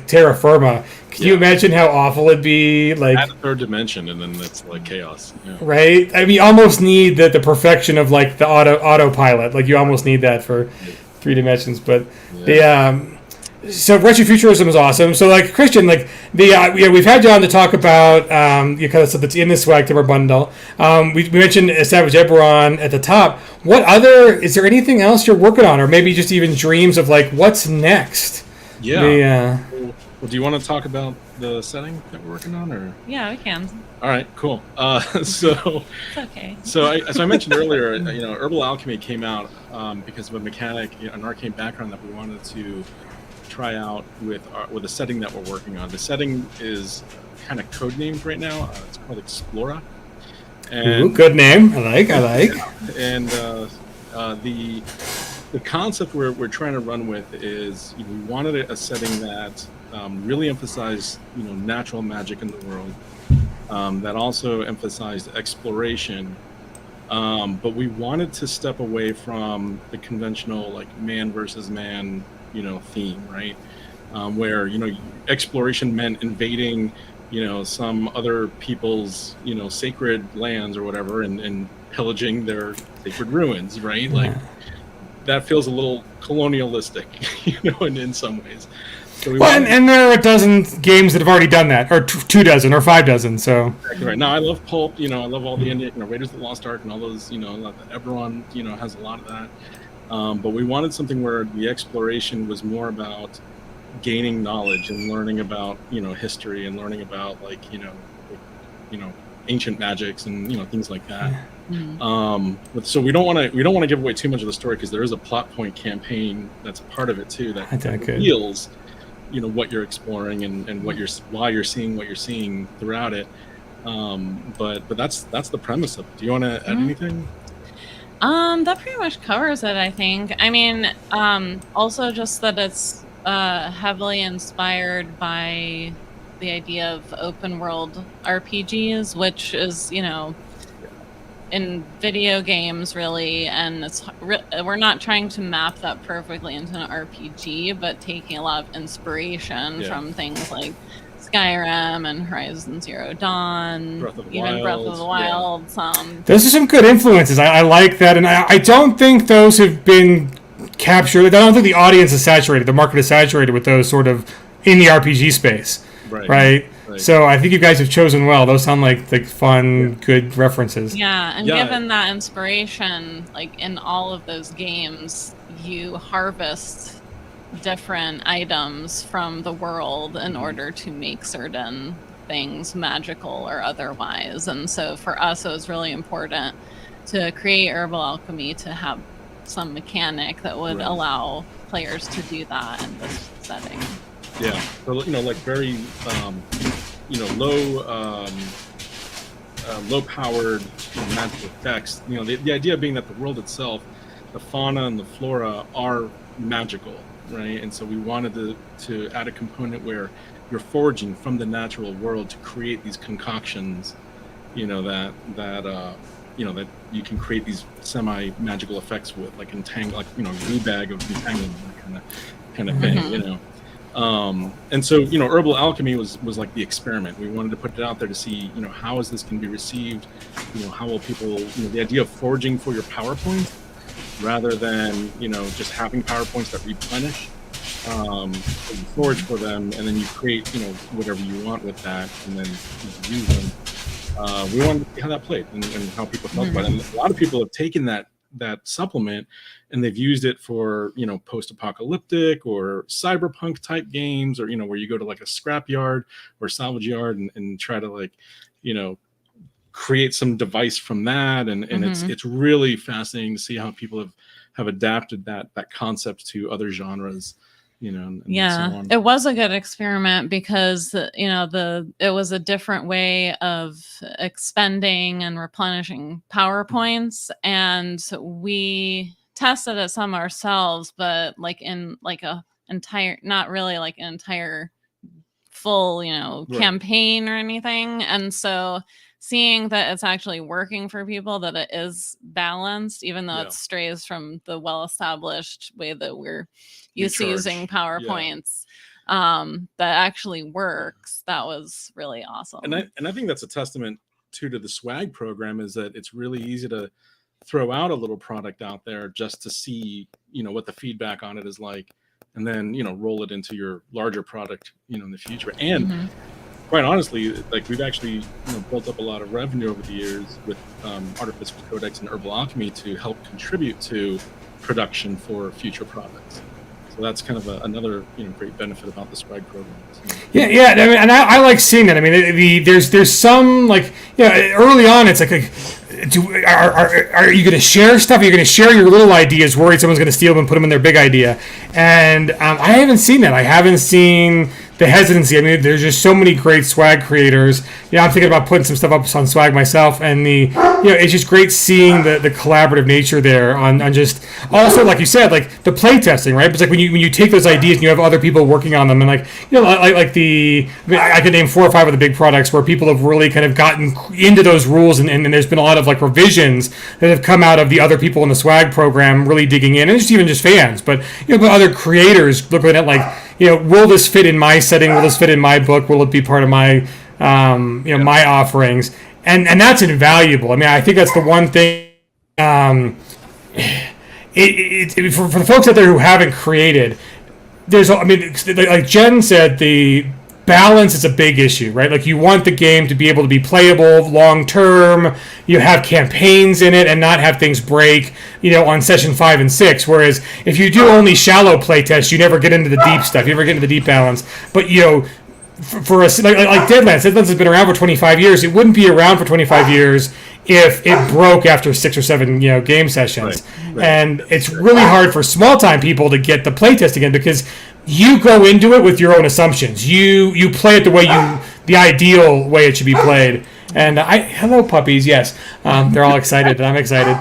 Speaker 1: terra firma. Can you imagine how awful it'd be?
Speaker 2: Add a third dimension, and then it's chaos. Yeah.
Speaker 1: Right? I mean, you almost need the perfection of the autopilot. You almost need that for 3 dimensions. But so retrofuturism is awesome. So Christian, we've had you on to talk about kind of stuff that's in the Swag Timber bundle. We mentioned Savage Eberron at the top. Is there anything else you're working on, or maybe just even dreams of what's next?
Speaker 2: Yeah. Well, do you want to talk about the setting that we're working on, or?
Speaker 3: Yeah, we can.
Speaker 2: All right, cool. So
Speaker 3: it's okay.
Speaker 2: So I mentioned earlier, Herbal Alchemy came out because of a mechanic, an arcane background that we wanted to try out with a setting that we're working on. The setting is kind of codenamed right now. It's called Explora. And,
Speaker 1: Ooh, good name. I like.
Speaker 2: And the concept we're trying to run with is, we wanted a setting that really emphasized, natural magic in the world, that also emphasized exploration. But we wanted to step away from the conventional like man versus man, theme, right? Where exploration meant invading, some other people's, sacred lands or whatever, and pillaging their sacred ruins, right? Like that feels a little colonialistic, in some ways. So
Speaker 1: and there are a dozen games that have already done that, or 2 dozen, or 5 dozen. So
Speaker 2: exactly right. Now I love pulp. I love all the Indian, Raiders of the Lost Ark and all those. Everyone, has a lot of that. But we wanted something where the exploration was more about gaining knowledge and learning about, history and learning about ancient magics and things like that. So we don't want to give away too much of the story, because there is a plot point campaign that's a part of it too that reveals what you're exploring and why you're seeing what you're seeing throughout it. But that's the premise of it. Do you want to add anything?
Speaker 3: That pretty much covers it, I think. I mean, also just that it's heavily inspired by the idea of open world RPGs, which is, in video games really, and we're not trying to map that perfectly into an RPG, but taking a lot of inspiration from things like Skyrim and Horizon Zero Dawn, Breath of the Wild.
Speaker 1: Those are some good influences. I like that, and I don't think those have been captured. I don't think the audience is saturated, the market is saturated with those sort of in the RPG space, right? So I think you guys have chosen well. Those sound like fun, good references.
Speaker 3: Yeah, and given that inspiration, like in all of those games, you harvest different items from the world in order to make certain things magical or otherwise. And so for us, it was really important to create Herbal Alchemy to have some mechanic that would allow players to do that in this setting.
Speaker 2: Yeah, so very low powered magical effects. The idea being that the world itself, the fauna and the flora are magical, right? And so we wanted to add a component where you're foraging from the natural world to create these concoctions, that that you can create these semi-magical effects with, like glue bag of entanglement, kind of thing, And so, Herbal Alchemy was like the experiment. We wanted to put it out there to see, how is this going to be received? How will people, the idea of foraging for your power points rather than, just having power points that replenish. You forage for them, and then you create, whatever you want with that, and then use them. We wanted to see how that played and how people felt about it. And a lot of people have taken that supplement and they've used it for post-apocalyptic or cyberpunk type games, or where you go to like a scrap yard or salvage yard and try to create some device from that, and it's really fascinating to see how people have adapted that concept to other genres. And so on.
Speaker 3: It was a good experiment because it was a different way of expending and replenishing power points, and we tested it some ourselves, but not really like an entire full campaign or anything. And so seeing that it's actually working for people, that it is balanced, even though it strays from the well-established way that we're used to using PowerPoints, that actually works. That was really awesome.
Speaker 2: And I think that's a testament to the swag program, is that it's really easy to throw out a little product out there just to see, what the feedback on it is like, and then, roll it into your larger product, in the future. And quite honestly, we've actually built up a lot of revenue over the years with Artificial Codex and Herbal Alchemy to help contribute to production for future products. So that's kind of another great benefit about the swag program.
Speaker 1: Yeah. I mean, and I like seeing that. I mean, there's some early on it's like are you going to share stuff? Are you going to share your little ideas, worried someone's going to steal them and put them in their big idea? And I haven't seen that. I haven't seen the hesitancy. I mean, there's just so many great swag creators. I'm thinking about putting some stuff up on swag myself, and it's just great seeing the collaborative nature there on just also, like you said, like the play testing, right? It's like when you take those ideas and you have other people working on them, and I could name 4 or 5 of the big products where people have really kind of gotten into those rules, and there's been a lot of like revisions that have come out of the other people in the swag program really digging in, and it's even just fans, but but other creators looking at like, will this fit in my setting? Will this fit in my book? Will it be part of my my offerings? And that's invaluable. I mean, I think that's the one thing. For the folks out there who haven't created, like Jen said, the balance is a big issue, right? Like, you want the game to be able to be playable long term. You have campaigns in it and not have things break, on session 5 and 6. Whereas if you do only shallow playtests, you never get into the deep stuff. You never get into the deep balance. But for us, like Deadlands has been around for 25 years. It wouldn't be around for 25 years if it broke after 6 or 7 game sessions. Right. And it's really hard for small time people to get the playtest again, because you go into it with your own assumptions. You play it the ideal way it should be played. And hello puppies, yes, they're all excited, and I'm excited.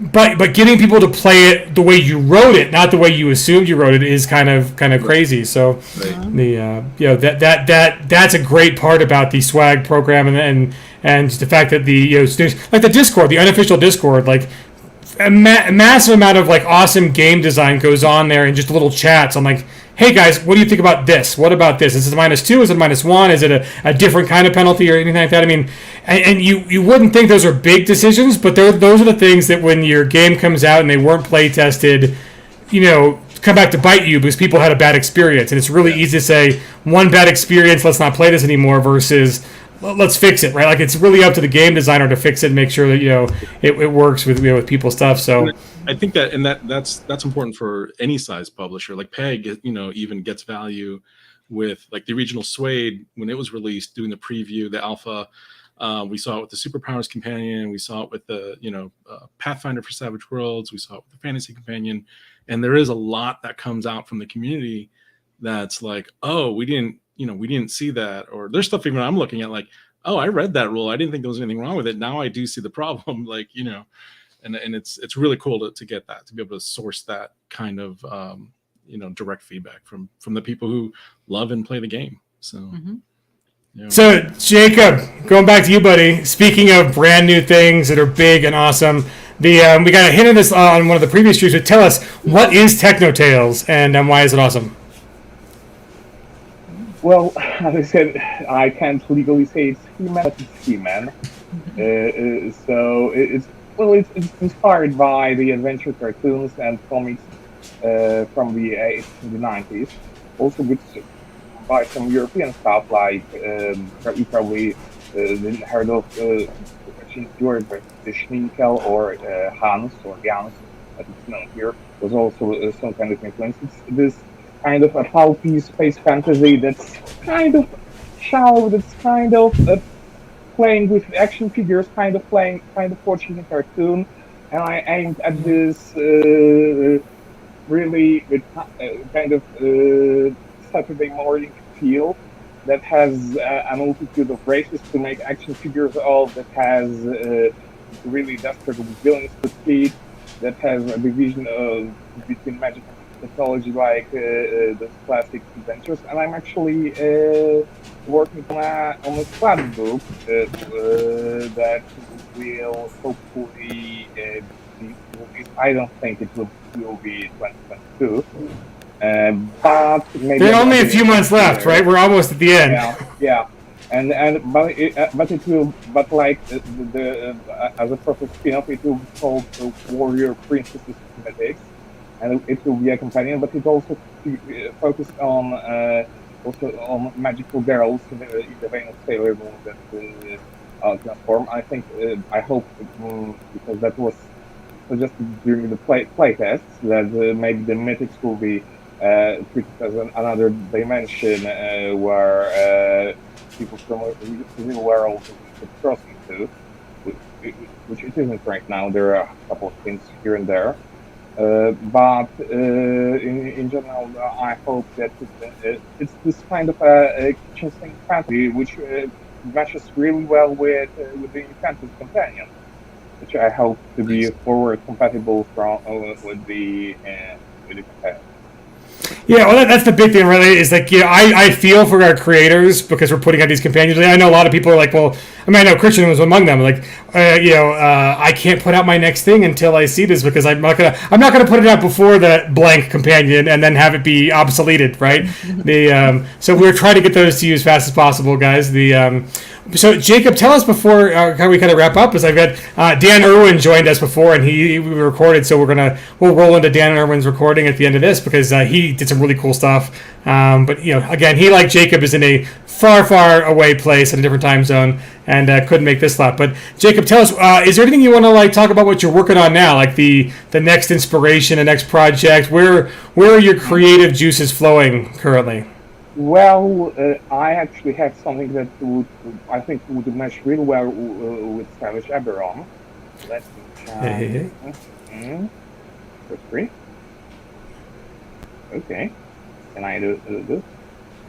Speaker 1: But getting people to play it the way you wrote it, not the way you assumed you wrote it, is kind of crazy. So that's a great part about the swag program, and the fact that like the Discord, the unofficial Discord, like a massive amount of like awesome game design goes on there in just little chats. I'm like, hey guys, what do you think about this? What about this? Is it -2? Is it -1? Is it a different kind of penalty or anything like that? I mean, and you wouldn't think those are big decisions, but those are the things that when your game comes out and they weren't play tested, come back to bite you because people had a bad experience. And it's really easy to say, one bad experience, let's not play this anymore, versus let's fix it, right? Like, it's really up to the game designer to fix it and make sure that it works with people's stuff. So
Speaker 2: I think that's important for any size publisher. Like Peg, even gets value with like the original Suede when it was released, doing the preview, the alpha. We saw it with the Superpowers Companion. We saw it with the Pathfinder for Savage Worlds. We saw it with the Fantasy Companion. And there is a lot that comes out from the community that's like, oh, we didn't see that. Or there's stuff even I'm looking at like, oh, I read that rule. I didn't think there was anything wrong with it. Now I do see the problem. Like, and it's really cool to get that, to be able to source that kind of direct feedback from the people who love and play the game. So.
Speaker 1: So, Jacob, going back to you, buddy. Speaking of brand new things that are big and awesome, we got a hint of this on one of the previous streams. But tell us, what is TechnoTales and why is it awesome?
Speaker 4: Well, as I said, I can't legally say it's He-Man, but it's He-Man. So it's inspired by the adventure cartoons and comics from the 80s and the 90s. Also by some European stuff, like you probably didn't heard of George, but the Schninkel or Hans or Jans, as it's known here, was also some kind of influence. It's this kind of a pulpy space fantasy that's kind of shallow, that's kind of playing with action figures, kind of watching a cartoon, and I aimed at this really kind of Saturday morning feel that has a multitude of races to make action figures of, that has really desperate villains to defeat, that has a division between magic and technology like the classic adventures. And I'm actually working on a squad book that will hopefully be released. I don't think it will be 2022. But maybe
Speaker 1: there are only a few months left, right? We're almost at the end.
Speaker 4: Yeah. But it will, but like the as a proper spin-off, it will be called Warrior Princesses Cosmetics, and it will be a companion. But it also focused on magical girls in the vein of Sailor Moon that transform. I think I hope because that was suggested during the play tests that maybe the mythics will be treated as another dimension where people from the real world could cross into. which it isn't right now. There are a couple of things here and there. But in general, I hope that it's this kind of a kitchen sink fantasy which matches really well with the Enchanted Companion, which I hope to be
Speaker 2: Nice.
Speaker 4: forward compatible from with the companion.
Speaker 1: Yeah, well, that's the big thing, really. Is like, I feel for our creators because we're putting out these companions. I know a lot of people are like, well, I mean, I know Christian was among them. Like, I can't put out my next thing until I see this because I'm not gonna put it out before the blank companion and then have it be obsoleted, right? So we're trying to get those to you as fast as possible, guys. So Jacob, tell us before how we kind of wrap up. Is I've got Dan Irwin joined us before, and we recorded. So we'll roll into Dan Irwin's recording at the end of this because he did some really cool stuff. But again, he like Jacob is in a far away place in a different time zone and couldn't make this slot. But Jacob, tell us, is there anything you want to like talk about what you're working on now, like the next inspiration, the next project? Where are your creative juices flowing currently?
Speaker 4: Well, I actually have something that I think would match really well with Savage Eberron. Let me try.
Speaker 1: Hey.
Speaker 4: For free. Okay. Can I do this?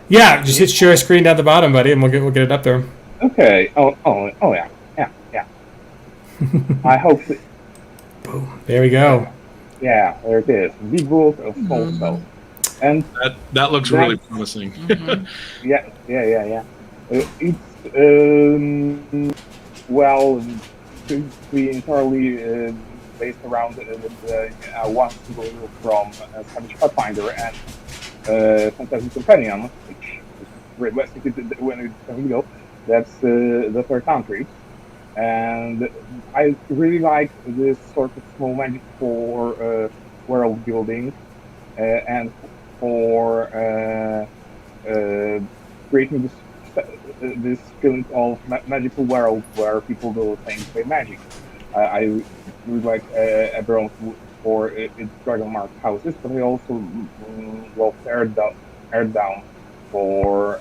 Speaker 1: Yeah, just hit share screen down the bottom, buddy, and we'll get it up there.
Speaker 4: Okay. Oh yeah. I hope that,
Speaker 1: Boom. There we go.
Speaker 4: yeah, there it is. Big Wolf of Soul Spell. And
Speaker 2: That looks really promising.
Speaker 4: yeah. It's well, be entirely based around one single rule from Savage Pathfinder and Fantasy Companion, which is basically when it's go. That's the third country, and I really like this sort of small magic for world building and for creating this feeling of magical world where people do things by magic. I really like Eberron for its dragon mark houses, but I also love Earthdown for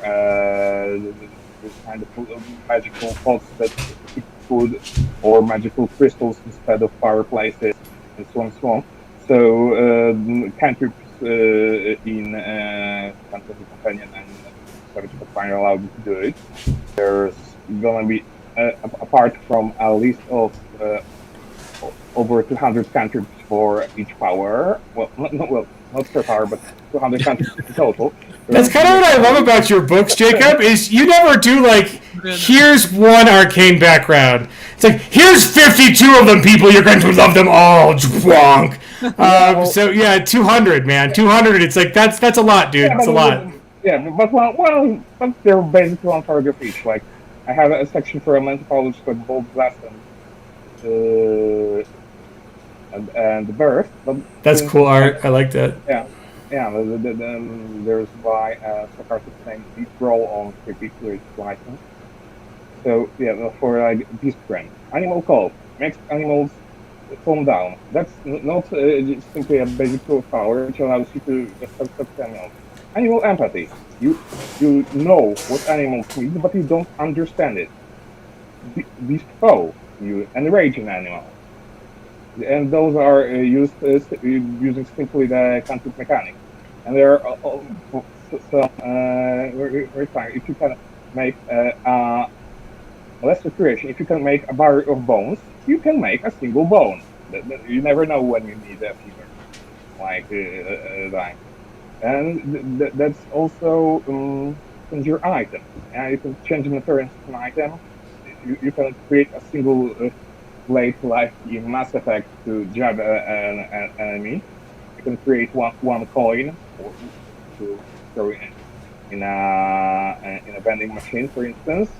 Speaker 4: this kind of magical pots that keep food or magical crystals instead of fireplaces and so on and so on. So cantrips in Fantasy Companion and Savage Pathfinder allow you to do it. There's gonna be apart from a list of over 200 cantrips for each power. Well, not per power, but 200 cantrips in total.
Speaker 1: That's kind of what I love about your books, Jacob, is you never do like, here's one arcane background. It's like, here's 52 of them, people, you're going to love them all, dwonk. So yeah, 200, man, 200, it's like, that's a lot, dude, it's a lot.
Speaker 4: Yeah, but they're basically one paragraph each. Like, I have a section for Elemental College called Bold Blast and the Birth. But
Speaker 1: That's cool art, I like that.
Speaker 4: Yeah, there's by sarcastic name Deep Roll on Creepy license. So yeah, for like Beast Friend, Animal Call makes animals calm down. That's not simply a basic tool of power, which allows you to accept animals. Animal empathy. You know what animals need, but you don't understand it. Beast foe. You enrage an animal. And those are used using simply the cantrip mechanic. And there are some very fine. If you can make lesser creation, if you can make a bar of bones, you can make a single bone. You never know when you need a fever, like dying. And that's also change your item. And you can change an appearance of an item. You can create a single blade like in Mass Effect to jab an enemy. You can create one coin to throw in a vending machine, for instance.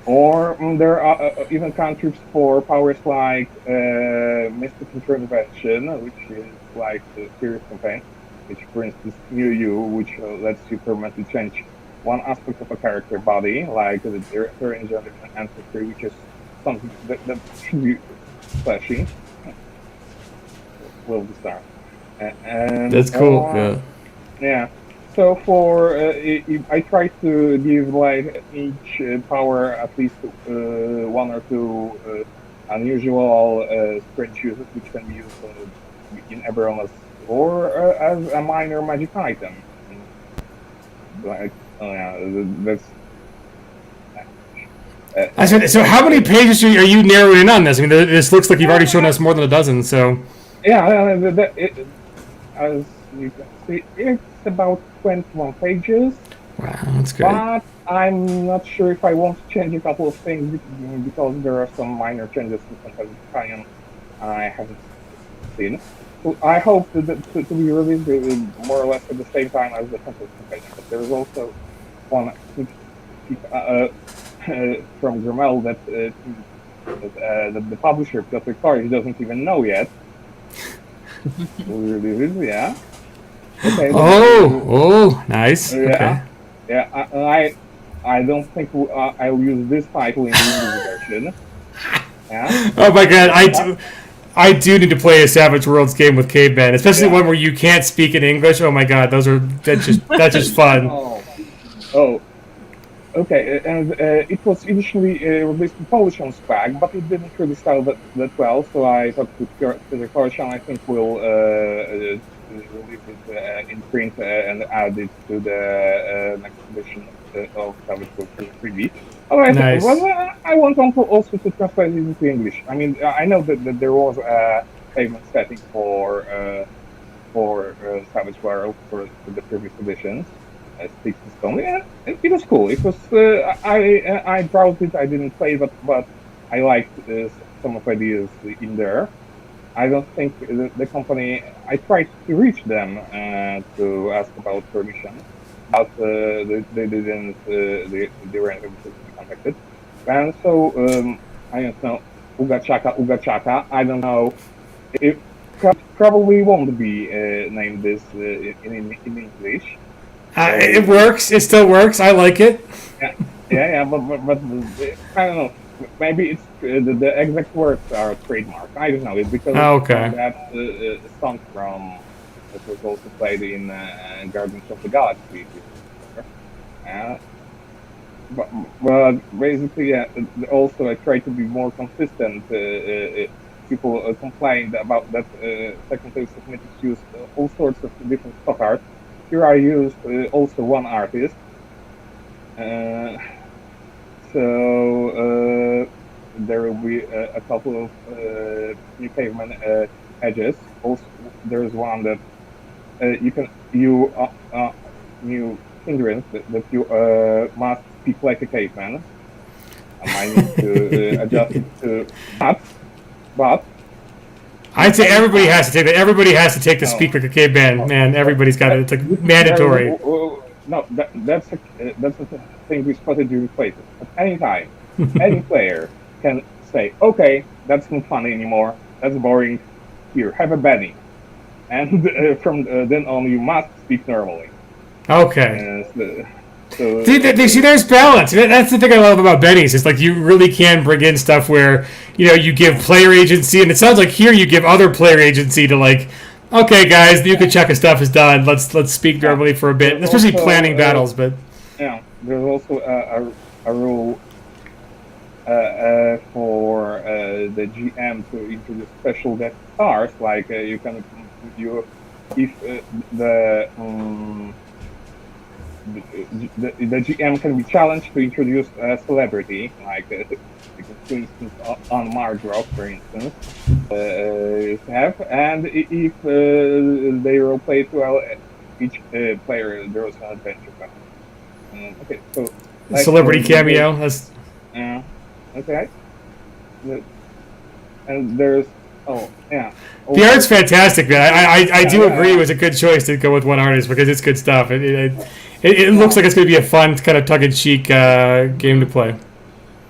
Speaker 4: Or there are even cantrips for powers like Mystic Intervention, which is like the Serious Campaign, which for instance New You, which lets you permanently change one aspect of a character body, like the Deranged Ancestry, which is something that should be flashy. Will the star. And
Speaker 1: That's cool.
Speaker 4: yeah. So for I try to give like each power at least one or two unusual strange uses which can be used in Eberron's or as a minor magic item. Like that's.
Speaker 1: So how many pages are you narrowing in on this? I mean, this looks like you've already shown us more than a dozen. So
Speaker 4: Yeah, as you can see, it's about 21 pages.
Speaker 1: wow, that's good.
Speaker 4: But I'm not sure if I want to change a couple of things because there are some minor changes to Fantasy Battalion I haven't seen. So I hope to be released more or less at the same time as the Fantasy Battalion. But there's also one from Grimmel that the publisher, Piotr Koryś, doesn't even know yet. Yeah. Okay.
Speaker 1: Oh, nice.
Speaker 4: Yeah.
Speaker 1: Okay.
Speaker 4: Yeah, I don't think I'll use this title in the English version. Yeah.
Speaker 1: Oh my god, I do need to play a Savage Worlds game with Caveman, especially one where you can't speak in English. Oh my god, that's just fun.
Speaker 4: Oh. Okay, and it was initially released in Polish on Spag, but it didn't really sell that well, so I talked to the Koryś, and I think we'll release it in print and add it to the next edition of Savage Worlds 3D. Alright,
Speaker 1: Nice.
Speaker 4: Well, I want also to translate it into English. I mean, I know that there was a payment setting for Savage Worlds for the previous editions. Sticks to Stone. Yeah, it was cool. It was. I browsed it. I didn't play it, but I liked some of the ideas in there. I don't think the company. I tried to reach them to ask about permission, but they didn't. They weren't able to be contacted. And so I don't know. Uga Chaka. I don't know. It probably won't be named this in English.
Speaker 1: It works. It still works. I like it.
Speaker 4: Yeah, but I don't know. Maybe it's the exact words are trademark. I don't know. It's because that song from that was also played in Guardians of the Galaxy. But basically, also I try to be more consistent. People complained about that Second Phase Cosmetics used all sorts of different stock art. Here I used also one artist, so there will be a couple of new pavement edges. Also, there's one that new hindrance that you must speak like a caveman. I need to adjust it to but.
Speaker 1: I'd say everybody has to take that. Everybody has to take the speak like a caveman. Man, everybody's got it. It's like mandatory.
Speaker 4: No, that's the thing we spotted during playtest. At any time, any player can say, "Okay, that's not fun anymore. That's boring. Here, have a Benny," and from then on, you must speak normally.
Speaker 1: Okay.
Speaker 4: So,
Speaker 1: see, there's balance. That's the thing I love about Benny's. It's like you really can bring in stuff where you give player agency, and it sounds like here you give other player agency to like, okay, guys, the Uka stuff is done. Let's speak normally for a bit, especially also, planning battles. But
Speaker 4: yeah, there's also a rule for the GM to introduce special death stars, like if the GM can be challenged to introduce a celebrity, like for instance on Mardrop, for instance, and if they roleplay it well, each player there was an adventure. Okay, so
Speaker 1: celebrity cameo. That's
Speaker 4: okay. And there's
Speaker 1: the art's fantastic, man. I do agree it was a good choice to go with one artist because it's good stuff. It looks like it's going to be a fun, kind of tongue-in-cheek game to play.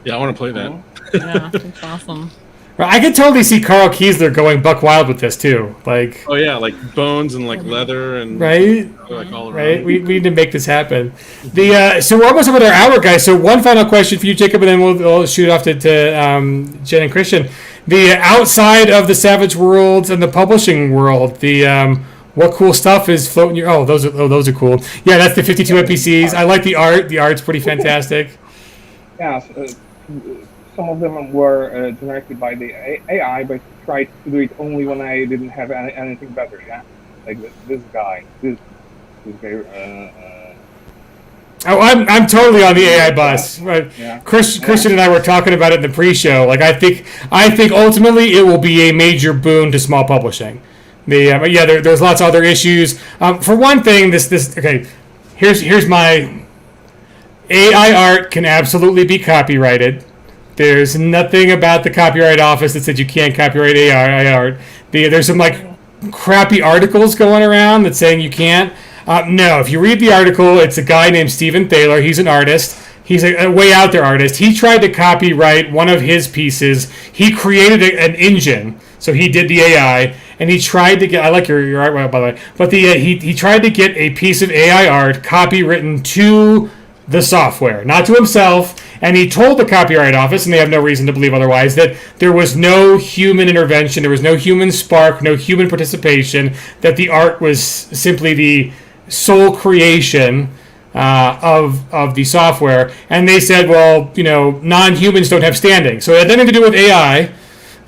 Speaker 2: Yeah, I want to play that.
Speaker 3: Yeah, it's awesome.
Speaker 1: I could totally see Carl Kiesler going buck wild with this too. Like,
Speaker 2: oh yeah, like bones and like leather and
Speaker 1: right,
Speaker 2: like all around.
Speaker 1: Right. We need to make this happen. So we're almost about our hour, guys. So one final question for you, Jacob, and then we'll shoot off to Jen and Christian. The outside of the Savage Worlds and the publishing world, what cool stuff is floating your? Those are cool. Yeah, that's the 52 NPCs. I like the art. The art's pretty fantastic.
Speaker 4: Yeah, some of them were generated by the AI, but tried to do it only when I didn't have anything better. Yeah, like this guy, this guy.
Speaker 1: Oh, I'm totally on the AI bus. Right.
Speaker 4: Yeah.
Speaker 1: Christian and I were talking about it in the pre-show. Like I think ultimately it will be a major boon to small publishing. But yeah, there's lots of other issues. For one thing, this okay. Here's my AI art can absolutely be copyrighted. There's nothing about the Copyright Office that said you can't copyright AI art. There's some like crappy articles going around that saying you can't. No, if you read the article, it's a guy named Stephen Thaler. He's an artist. He's a way out there artist. He tried to copyright one of his pieces. He created an engine, so he did the AI, and he tried to get. I like your art, by the way. But he tried to get a piece of AI art copywritten to the software, not to himself. And he told the Copyright Office, and they have no reason to believe otherwise, that there was no human intervention, there was no human spark, no human participation, that the art was simply the sole creation of the software. And they said, well, non-humans don't have standing. So it had nothing to do with AI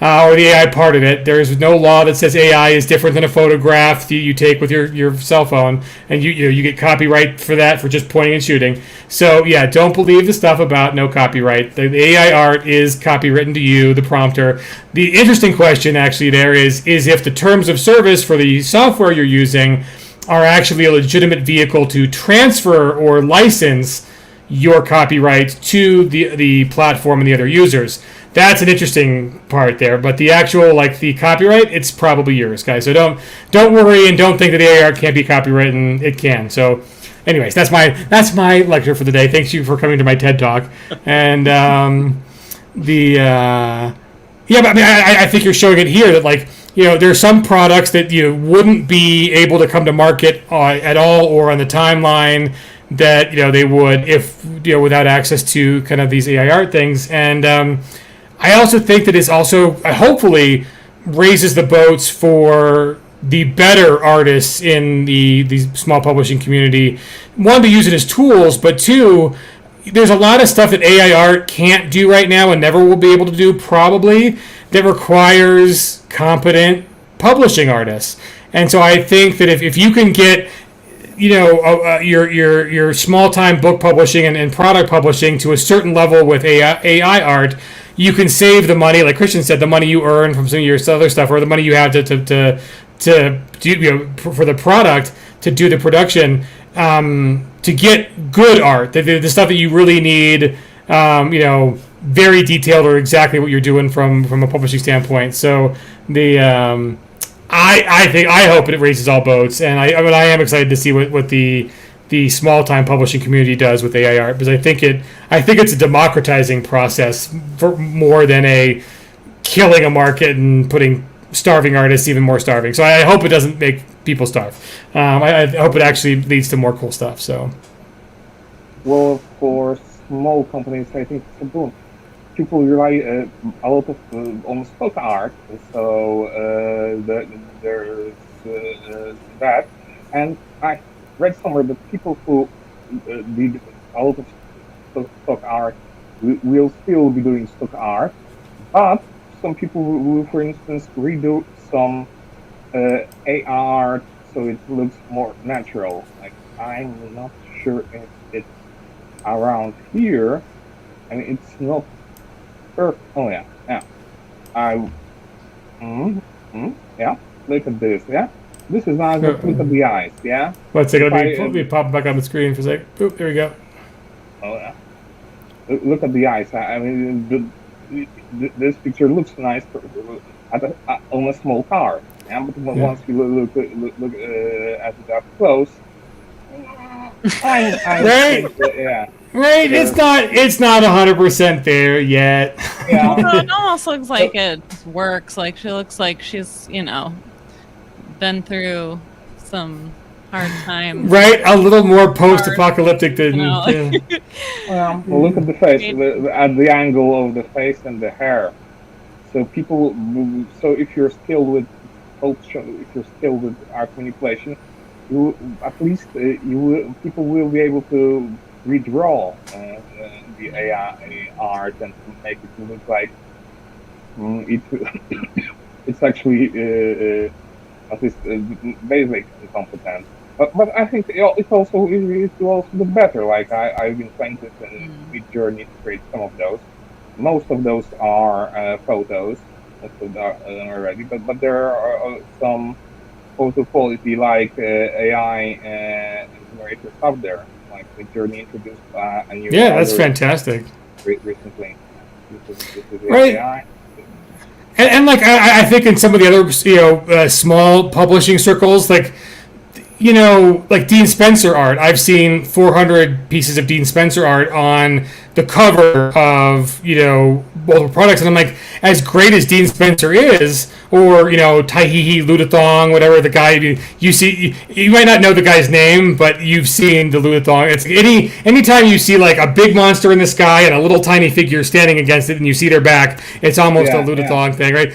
Speaker 1: or the AI part of it. There's no law that says AI is different than a photograph you take with your cell phone, and you get copyright for that for just pointing and shooting. So yeah, don't believe the stuff about no copyright. The AI art is copywritten to you, the prompter. The interesting question actually there is if the terms of service for the software you're using are actually a legitimate vehicle to transfer or license your copyright to the platform and the other users. That's an interesting part there. But the actual the copyright, it's probably yours, guys. So don't worry and don't think that the AI art can't be copywritten. It can. So anyways, that's my lecture for the day. Thanks you for coming to my TED Talk. And but I mean I think you're showing it here that there are some products that you wouldn't be able to come to market at all or on the timeline that they would if without access to kind of these AI art things. And I also think that it's also hopefully raises the boats for the better artists in the small publishing community. One, to use it as tools, but two, there's a lot of stuff that AI art can't do right now and never will be able to do probably that requires competent publishing artists. And so I think that if you can get your small time book publishing and product publishing to a certain level with AI art, you can save the money, like Christian said, the money you earn from some of your other stuff, or the money you have to do for the product to do the production, to get good art, the stuff that you really need, very detailed or exactly what you're doing from a publishing standpoint. So I hope it raises all boats, and I am excited to see what the small time publishing community does with AI art, because I think it's a democratizing process for more than a killing a market and putting starving artists even more starving. So I hope it doesn't make people starve. I hope it actually leads to more cool stuff. So,
Speaker 4: well, for small companies, I think it's a boon. People rely a lot of on stock art, so there's that. And I read somewhere that people who did a lot of stock art will still be doing stock art, but some people will, for instance, redo some AI art so it looks more natural. Like, I'm not sure if it's around here, and it's not. Oh yeah. Yeah. Look at this. Yeah. This is nice. Look at the eyes. Yeah.
Speaker 1: What's it gonna be popping back on the screen for a sec? Oop, there we go.
Speaker 4: Oh yeah. Look at the eyes. I mean, this picture looks nice on a small car. Yeah, but once you look at it up close,
Speaker 1: right?
Speaker 4: Yeah.
Speaker 1: Right, it's not 100% there yet.
Speaker 4: Yeah.
Speaker 3: So it almost looks like it works. Like she looks like she's, been through some hard times.
Speaker 1: Right, a little more post-apocalyptic than.
Speaker 4: Well, look at the face, at the angle of the face and the hair. So if you're skilled with if you're skilled with art manipulation, you at least people will be able to redraw the AI art and make it look like it's actually at least basic competent. But I think it's also the better. Like I've been trying to with Journey to create some of those. Most of those are photos, most of them are already, but there are some photo quality like AI generators out there. Like the Journey introduced a new
Speaker 1: Yeah, that's fantastic.
Speaker 4: recently. This is
Speaker 1: Right.
Speaker 4: AI.
Speaker 1: And like I think in some of the other small publishing circles, like like Dean Spencer art, I've seen 400 pieces of Dean Spencer art on the cover of multiple products, and I'm like, as great as Dean Spencer is, or Taihihi Ludathong, whatever the guy you see, you might not know the guy's name, but you've seen the Ludathong. It's anytime you see like a big monster in the sky and a little tiny figure standing against it, and you see their back, it's almost a Ludathong thing, right?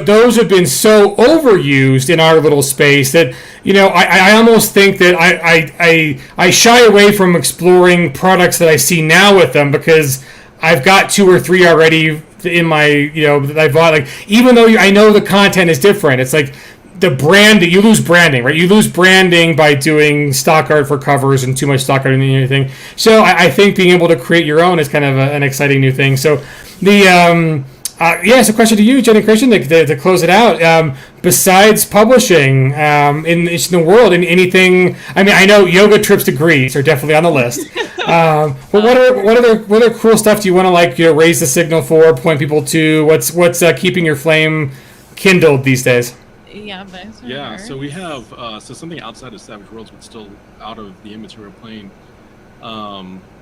Speaker 1: Those have been so overused in our little space that I almost think that I shy away from exploring products that I see now with them, because I've got 2 or 3 already in my that I bought. Like, even though I know the content is different, it's like the brand, you lose branding, right? You lose branding by doing stock art for covers and too much stock art and anything. So I think being able to create your own is kind of an exciting new thing. So the so question to you, Jenny Christian, to close it out. Besides publishing in the world, in anything, I mean, I know yoga trips to Greece are definitely on the list. But what other cool stuff do you want to raise the signal for, point people to? What's keeping your flame kindled these days?
Speaker 3: Yeah,
Speaker 2: so we have something outside of Savage Worlds, but still out of the immaterial plane.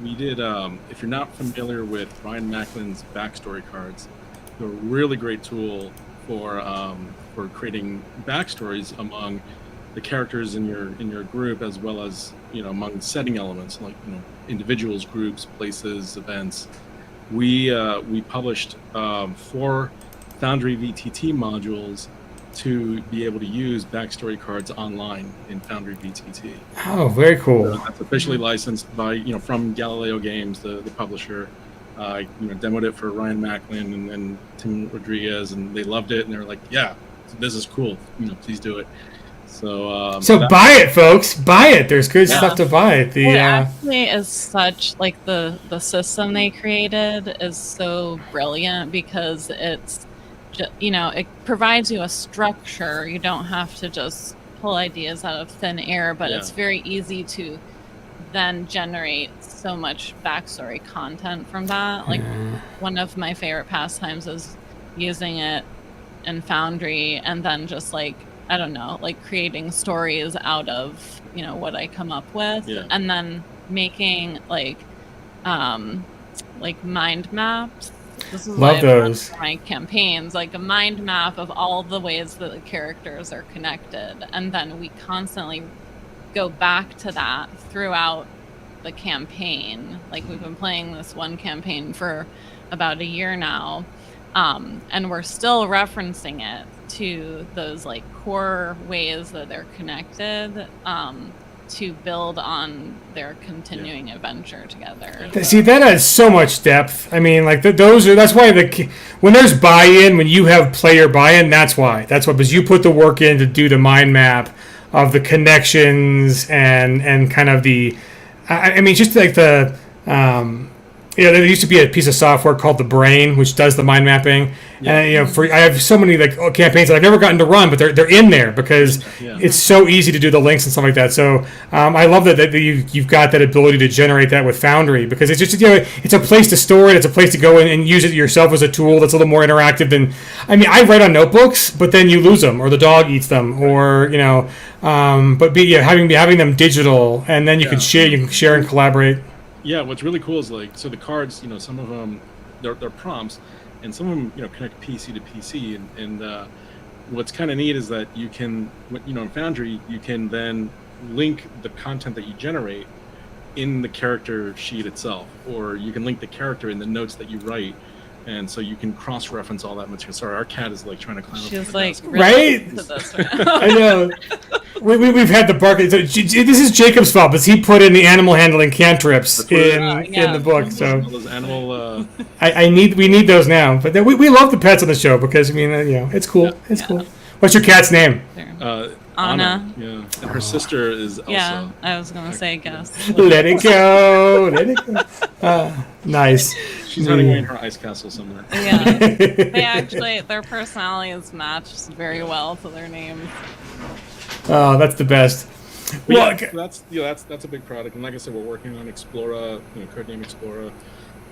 Speaker 2: We did. If you're not familiar with Ryan Macklin's backstory cards, they're a really great tool for creating backstories among the characters in your group, as well as among setting elements like individuals, groups, places, events. We published 4 Foundry VTT modules to be able to use backstory cards online in Foundry VTT.
Speaker 1: Oh, very cool.
Speaker 2: So that's officially licensed by from Galileo Games, the publisher. Demoed it for Ryan Macklin and Tim Rodriguez, and they loved it, and they were like, "Yeah, this is cool. Please do it." So
Speaker 1: buy it, folks. Buy it. There's good stuff to buy.
Speaker 3: It actually is such the system they created is so brilliant, because it's it provides you a structure. You don't have to just pull ideas out of thin air, but it's very easy to then generate so much backstory content from that. Like, one of my favorite pastimes is using it in Foundry, and then just I don't know, creating stories out of what I come up with, and then making mind maps. This is
Speaker 1: love those
Speaker 3: for my campaigns, like a mind map of all the ways that the characters are connected, and then we constantly go back to that throughout the campaign. Like, we've been playing this one campaign for about a year now, and we're still referencing it to those core ways that they're connected, to build on their continuing adventure together.
Speaker 1: See, that has so much depth. I mean, that's why when there's buy-in, when you have player buy-in, that's why because you put the work in to do the mind map of the connections and kind of the, I mean, just the, there used to be a piece of software called The Brain, which does the mind mapping. And I have so many campaigns that I've never gotten to run, but they're in there because it's so easy to do the links and stuff like that. So I love that you've got that ability to generate that with Foundry, because it's just it's a place to store it. It's a place to go in and use it yourself as a tool that's a little more interactive than, I mean, I write on notebooks, but then you lose them, or the dog eats them, or but having them digital, and then you can share and collaborate.
Speaker 2: Yeah, what's really cool is so the cards, some of them they're prompts, and some of them connect PC to PC, and what's kind of neat is that you can in Foundry you can then link the content that you generate in the character sheet itself, or you can link the character in the notes that you write and so you can cross-reference all that material. Sorry, our cat is like trying to climb up
Speaker 3: She's
Speaker 2: the
Speaker 3: like
Speaker 2: desk.
Speaker 3: really
Speaker 1: Right?
Speaker 3: into this right now.
Speaker 1: I know. We've had the bark. So, this is Jacob's fault, because he put in the animal handling cantrips
Speaker 2: That's what it
Speaker 1: in
Speaker 3: is.
Speaker 1: the book. So
Speaker 2: All those animal.
Speaker 1: we need those now. But we love the pets on the show because, I mean, it's cool. It's cool. What's your cat's name?
Speaker 3: Anna.
Speaker 2: Yeah, and her sister is Elsa.
Speaker 3: Yeah, I was gonna say guess.
Speaker 1: Let it go. Let it go. Nice.
Speaker 2: She's running away in her ice castle somewhere.
Speaker 3: Yeah, they actually their personalities match very well to their names.
Speaker 1: Oh, that's the best.
Speaker 2: But
Speaker 1: Well,
Speaker 2: yeah, that's a big product, and like I said, we're working on Explora, codename Explora,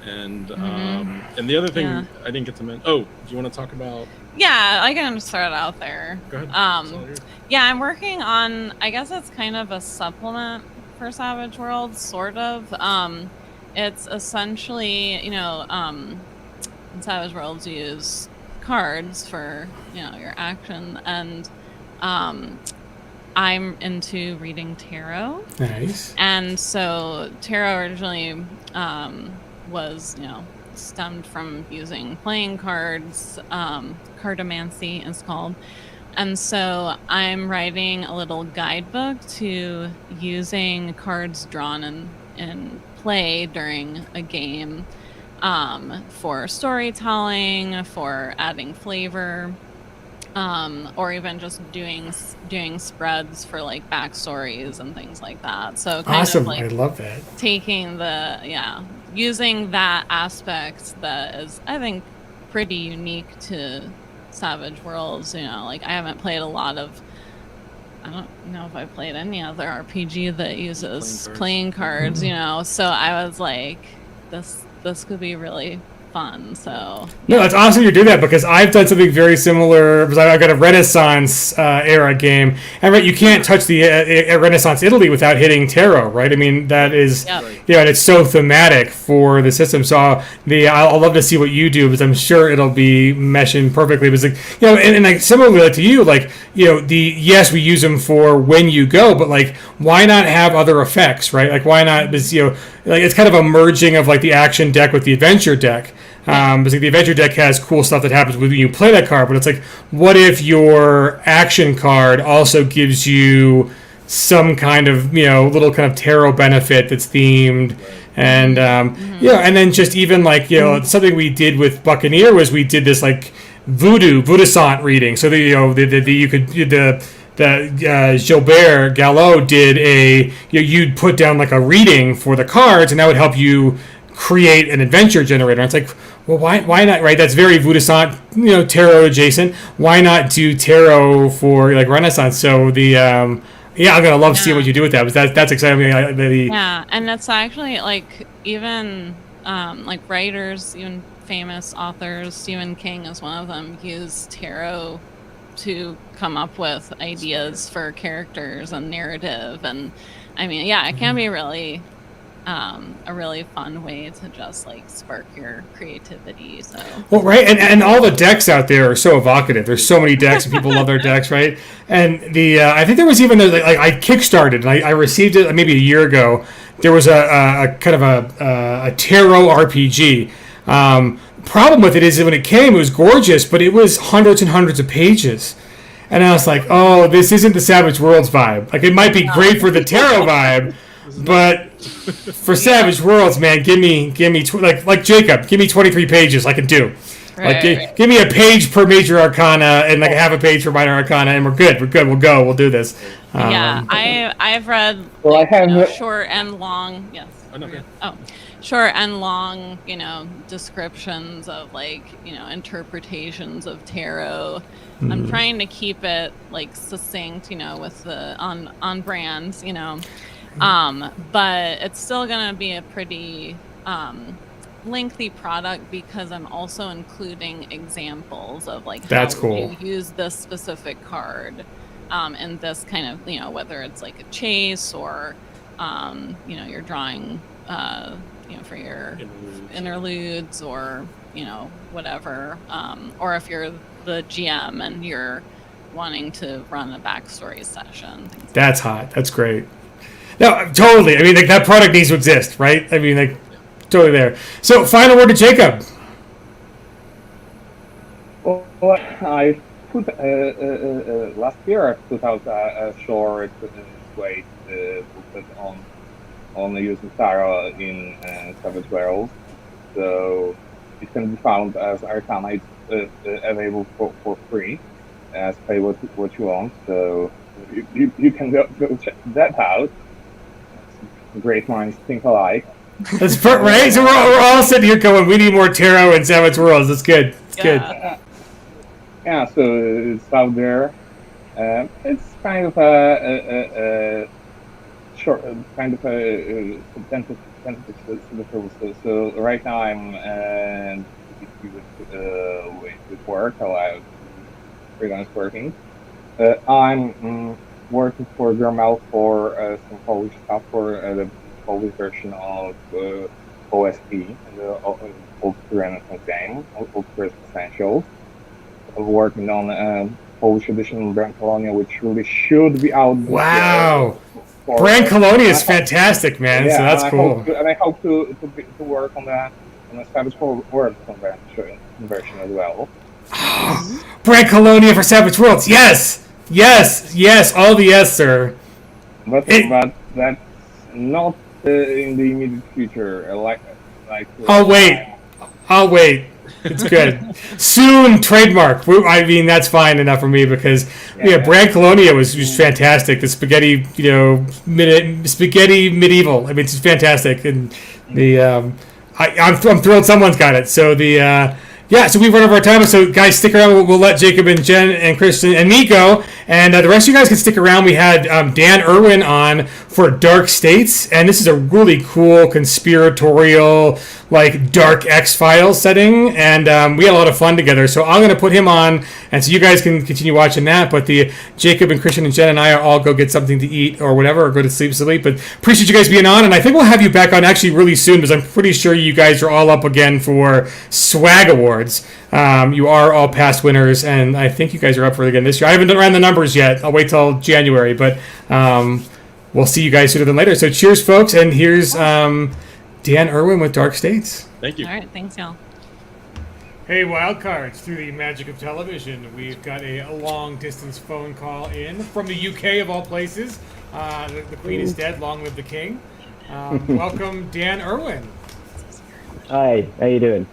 Speaker 2: and the other thing
Speaker 3: Yeah.
Speaker 2: I didn't get to mention. Oh, do you want to talk about?
Speaker 3: Yeah, I can just throw it out there.
Speaker 2: Go ahead. It's all yours.
Speaker 3: Yeah, I'm working on. I guess it's kind of a supplement for Savage Worlds, sort of. It's essentially, in Savage Worlds, you use cards for your action, and I'm into reading tarot.
Speaker 1: Nice.
Speaker 3: And so tarot originally was, stemmed from using playing cards. Cartomancy is called. And so I'm writing a little guidebook to using cards drawn in play during a game for storytelling, for adding flavor. Or even just doing spreads for like backstories and things like that. So kind
Speaker 1: Awesome.
Speaker 3: of like
Speaker 1: I love that.
Speaker 3: taking using that aspect that is, I think, pretty unique to Savage Worlds. Like I haven't played a lot of. I don't know if I've played any other RPG that uses playing cards. So I was like, this could be really fun. So
Speaker 1: No, it's awesome you do that, because I've done something very similar. Because I've got a Renaissance era game, and right, you can't touch the Renaissance Italy without hitting tarot, right? I mean, that is,
Speaker 3: Yep.
Speaker 1: and it's so thematic for the system. So I'll love to see what you do, because I'm sure it'll be meshing perfectly. But it's like, and like similarly like to you, like yes, we use them for when you go, but like, why not have other effects, right? Like, why not? Because like it's kind of a merging of like the action deck with the adventure deck. Because like the adventure deck has cool stuff that happens when you play that card, but it's like, what if your action card also gives you some kind of little kind of tarot benefit that's themed, and and then just even like something we did with Buccaneer was we did this like Voodoo-sant reading, so Gilbert Gallo did you'd put down like a reading for the cards, and that would help you create an adventure generator. And it's like, well, why not, right? That's very Voodoo-sant, tarot adjacent. Why not do tarot for like Renaissance? So I'm gonna love seeing what you do with that. But that's exciting.
Speaker 3: Yeah, and it's actually like even like writers, even famous authors, Stephen King is one of them, use tarot to come up with ideas for characters and narrative. And I mean, it can be really a really fun way to just like spark your creativity. So
Speaker 1: well, right, and all the decks out there are so evocative. There's so many decks, and people love their decks, right? And I think there was even like I kickstarted, and I received it maybe a year ago. There was a kind of a tarot RPG. Problem with it is that when it came, it was gorgeous, but it was hundreds and hundreds of pages. And I was like, oh, this isn't the Savage Worlds vibe. Like, it might be great for the tarot vibe, but for Savage Worlds, man, give me like Jacob, give me 23 pages. I can do. Give me a page per major arcana and like half a page for minor arcana, and we're good. We'll go. We'll do this.
Speaker 3: I've read short and long. Yes. Short and long, descriptions of like, interpretations of tarot. I'm trying to keep it like succinct, with the on brands, but it's still gonna be a pretty lengthy product, because I'm also including examples of like
Speaker 1: that's
Speaker 3: how
Speaker 1: cool.
Speaker 3: you use this specific card in this kind of, whether it's like a chase or you're drawing for your interludes or whatever, or if you're the GM and you're wanting to run a backstory session.
Speaker 1: That's hot. That's great. No, totally. I mean, like, that product needs to exist, right? I mean, like, totally there. So, final word to Jacob.
Speaker 4: Well, I put last year I put out a short wait put on using Tara in Savage Worlds, so it can be found as Arcana. It's available for free, as pay what you want. So you can go check that out. Great minds think alike.
Speaker 1: That's right. So we're all sitting here going, we need more tarot and Savage Worlds. That's good. It's good.
Speaker 4: Yeah, so it's out there. It's kind of a short, kind of a tentative so right now I'm with work. I'm freelance working. I'm working for Gurmel for some Polish stuff for the Polish version of OSP, the Old Renaissance game, Old Renaissance Essentials. I'm working on Polish edition of Brand Colonia, which really should be out.
Speaker 1: Wow. Brand Colonia is fantastic, man.
Speaker 4: Yeah,
Speaker 1: so that's cool.
Speaker 4: I hope to work on that on a Savage Worlds conversion as well.
Speaker 1: Brand Colonia for Savage Worlds. Yes. All the yes, sir.
Speaker 4: But that's not in the immediate future.
Speaker 1: I'll wait. It's good. Soon, trademark. I mean, that's fine enough for me because Brand Colonia was fantastic. The spaghetti, spaghetti medieval. I mean, it's fantastic, and I'm thrilled someone's got it. So so we've run over our time. So guys, stick around. We'll let Jacob and Jen and Christian and Nico and the rest of you guys can stick around. We had Dan Irwin on for Dark States, and this is a really cool conspiratorial, like dark X-Files setting, and we had a lot of fun together. So I'm going to put him on, and so you guys can continue watching that. But the Jacob and Christian and Jen and I are all go get something to eat or whatever, or go to sleep. But appreciate you guys being on, and I think we'll have you back on actually really soon because I'm pretty sure you guys are all up again for Swag Awards. You are all past winners, and I think you guys are up for it again this year. I haven't ran the numbers yet. I'll wait till January, but we'll see you guys sooner than later. So cheers, folks, and here's Dan Irwin with Dark States.
Speaker 2: Thank you.
Speaker 3: All right, thanks, y'all.
Speaker 1: Hey, Wildcards, through the magic of television, we've got a long-distance phone call in from the UK, of all places. The Queen is dead, long live the King. Welcome, Dan Irwin.
Speaker 5: Hi, how you doing?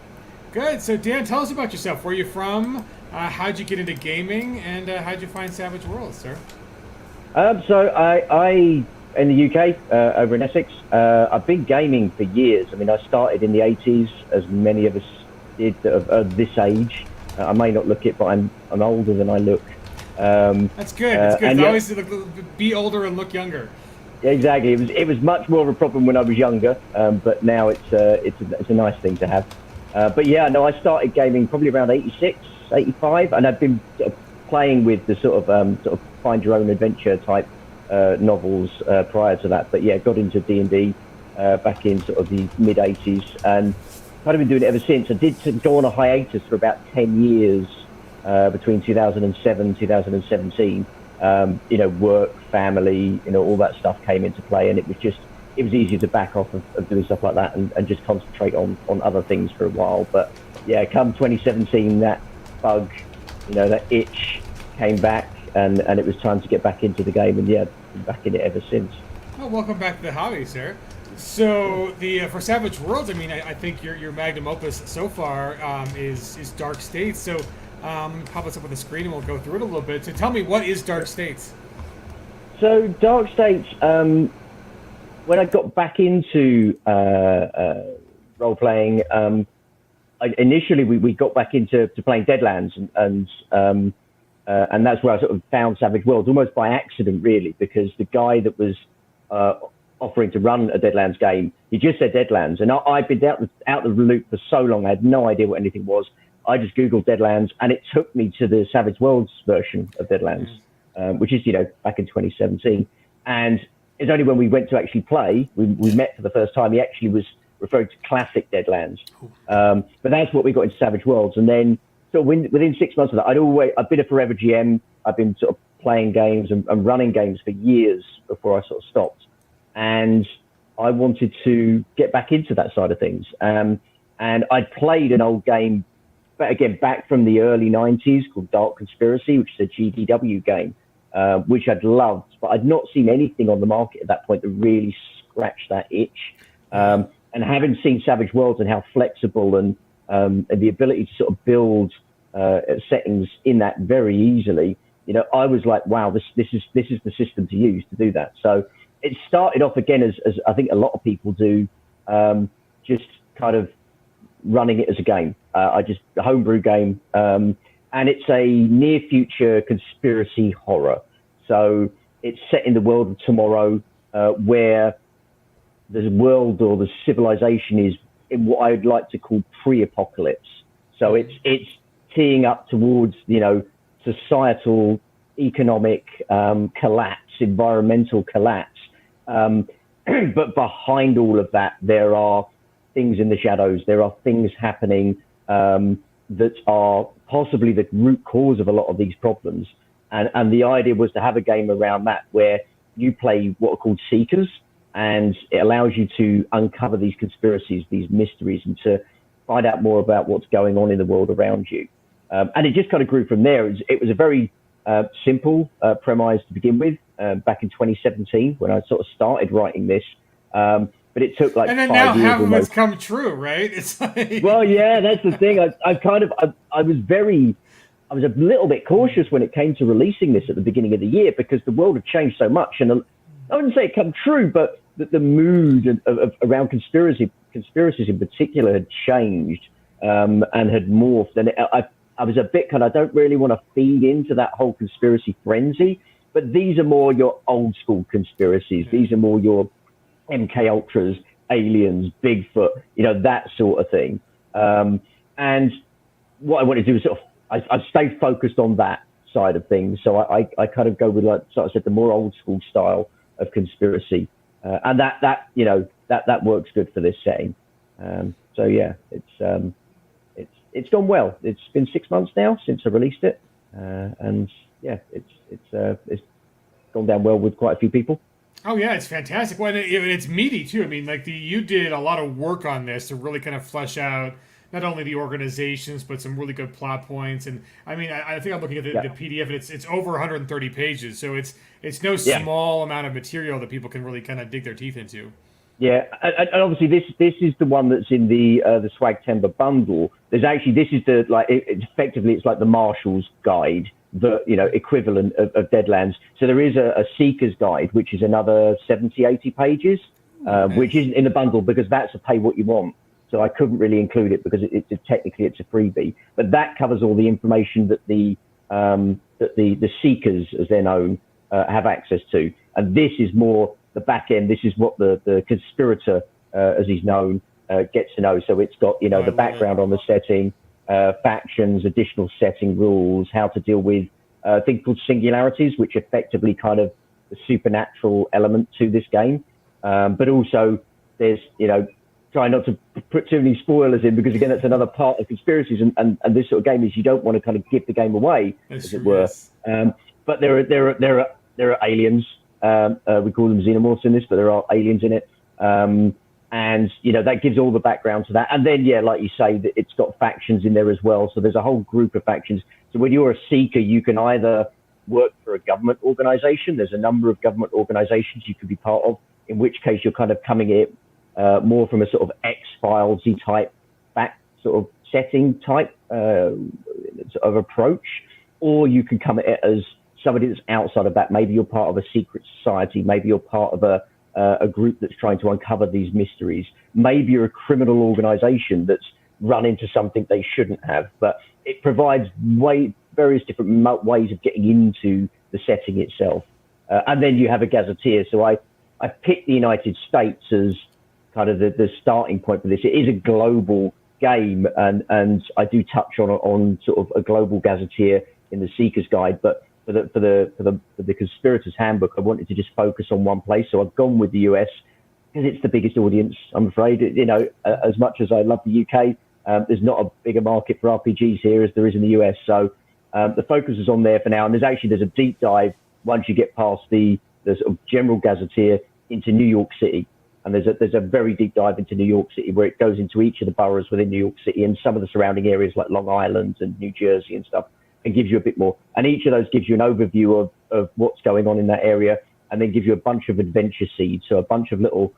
Speaker 1: Good. So, Dan, tell us about yourself. Where are you from? How'd you get into gaming? And how'd you find Savage Worlds, sir?
Speaker 5: So I in the UK, over in Essex, I've been gaming for years. I mean, I started in the 80s, as many of us did of this age. I may not look it, but I'm older than I look.
Speaker 1: That's good. That's good. Always be older and look younger.
Speaker 5: Yeah, exactly. It was much more of a problem when I was younger, but now it's a nice thing to have. But yeah, no, I started gaming probably around 86, 85, and I've been sort of playing with the sort of find your own adventure type novels prior to that. But yeah, got into D&D back in sort of the mid 80s, and kind of been doing it ever since. I did go on a hiatus for about 10 years between 2007 2017. Work, family, all that stuff came into play, and it was easier to back off of doing stuff like that and just concentrate on other things for a while. But yeah, come 2017, that bug, that itch came back, and it was time to get back into the game, and yeah, been back in it ever since.
Speaker 1: Well, welcome back to the hobby, sir. So for Savage Worlds, I mean, I think your magnum opus so far is Dark States. So pop us up on the screen and we'll go through it a little bit. So tell me, what is Dark States?
Speaker 5: So Dark States, when I got back into role playing, initially we got back into playing Deadlands, and that's where I sort of found Savage Worlds, almost by accident, really, because the guy that was offering to run a Deadlands game, he just said Deadlands, and I'd been out the loop for so long, I had no idea what anything was. I just Googled Deadlands, and it took me to the Savage Worlds version of Deadlands, which is, back in 2017. And it's only when we went to actually play, we met for the first time, he actually was referring to classic Deadlands. But that's what we got into Savage Worlds. And then so within 6 months of that, I've been a forever GM. I've been sort of playing games and running games for years before I sort of stopped. And I wanted to get back into that side of things. And I'd played an old game but again, back from the early 90s called Dark Conspiracy, which is a GDW game, which I'd loved, but I'd not seen anything on the market at that point that really scratched that itch. And having seen Savage Worlds and how flexible and the ability to sort of build settings in that very easily, you know, I was like, wow, this is the system to use to do that. So it started off again as I think a lot of people do, just kind of running it as a game. A homebrew game, and it's a near future conspiracy horror. So it's set in the world of tomorrow, where the world or the civilization is in what I'd like to call pre-apocalypse. So it's teeing up towards, you know, societal, economic collapse, environmental collapse. But behind all of that, there are things in the shadows. There are things happening that are possibly the root cause of a lot of these problems. And the idea was to have a game around that where you play what are called seekers, and it allows you to uncover these conspiracies, these mysteries, and to find out more about what's going on in the world around you. And it just kind of grew from there. It was a very simple premise to begin with, back in 2017 when I sort of started writing this. But it took like 5 years.
Speaker 1: And then now half of
Speaker 5: almost.
Speaker 1: it's come true, right? It's like...
Speaker 5: Well, yeah, that's the thing. I was a little bit cautious when it came to releasing this at the beginning of the year, because the world had changed so much. And I wouldn't say it come true, but the mood of around conspiracies in particular had changed and had morphed. And I was a bit kind of, I don't really want to feed into that whole conspiracy frenzy, but these are more your old school conspiracies. These are more your MK Ultras, aliens, Bigfoot, you know, that sort of thing. And what I wanted to do was sort of, I stayed focused on that side of things. So I kind of go with, like sort of said, the more old school style of conspiracy. And that you know, that works good for this setting. So yeah, it's gone well. It's been 6 months now since I released it. And yeah, it's gone down well with quite a few people.
Speaker 1: Oh yeah, it's fantastic. Well, and it's meaty too. I mean, like you did a lot of work on this to really kind of flesh out not only the organizations but some really good plot points. And I mean, I think I'm looking at the PDF, and it's over 130 pages, so it's no small amount of material that people can really kind of dig their teeth into. Yeah,
Speaker 5: and obviously this is the one that's in the Swagtember bundle. There's actually, this is the effectively it's like the Marshall's Guide, the equivalent of Deadlands. So there is a Seeker's Guide, which is another 70, 80 pages, which isn't in the bundle because that's a pay what you want. So I couldn't really include it because technically it's a freebie. But that covers all the information that the Seekers, as they're known, have access to. And this is more the back end. This is what the conspirator, as he's known, gets to know. So it's got the background on the setting, factions, additional setting rules, how to deal with a thing called singularities, which effectively kind of the supernatural element to this game. But also there's try not to put too many spoilers in, because again that's another part of conspiracies and this sort of game is you don't want to kind of give the game away, as it were. But there are aliens. We call them xenomorphs in this, but there are aliens in it. And that gives all the background to that. And then like you say, that it's got factions in there as well. So there's a whole group of factions. So when you're a seeker, you can either work for a government organization. There's a number of government organizations you could be part of, in which case you're kind of coming in more from a sort of X-Files-y type sort of setting type sort of approach, or you can come at it as somebody that's outside of that. Maybe you're part of a secret society. Maybe you're part of a group that's trying to uncover these mysteries. Maybe you're a criminal organization that's run into something they shouldn't have. But it provides various different ways of getting into the setting itself. And then you have a gazetteer. So I picked the United States as kind of the starting point for this. It is a global game, and I do touch on sort of a global gazetteer in the Seeker's Guide, but for the Conspirator's Handbook, I wanted to just focus on one place. So I've gone with the US because it's the biggest audience, I'm afraid. As much as I love the UK, there's not a bigger market for RPGs here as there is in the US. So the focus is on there for now. And there's a deep dive once you get past the sort of general gazetteer into New York City. And there's a very deep dive into New York City where it goes into each of the boroughs within New York City and some of the surrounding areas like Long Island and New Jersey and stuff, and gives you a bit more. And each of those gives you an overview of what's going on in that area, and then gives you a bunch of adventure seeds, so a bunch of little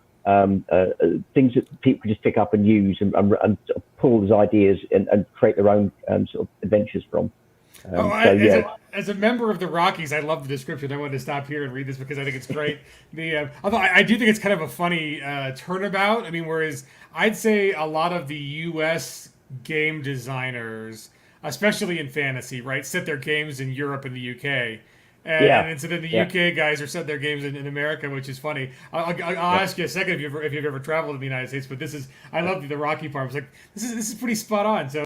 Speaker 5: things that people can just pick up and use and sort of pull as ideas and create their own sort of adventures from.
Speaker 1: As a member of the Rockies, I love the description. I wanted to stop here and read this because I think it's great. Although I do think it's kind of a funny turnabout. I mean, whereas I'd say a lot of the U.S. game designers, especially in fantasy, right, set their games in Europe and the U.K. And so then the UK guys are set their games in America, which is funny. I'll ask you a second if you've ever traveled to the United States, but I love the Rocky part. It's like this is pretty spot on. So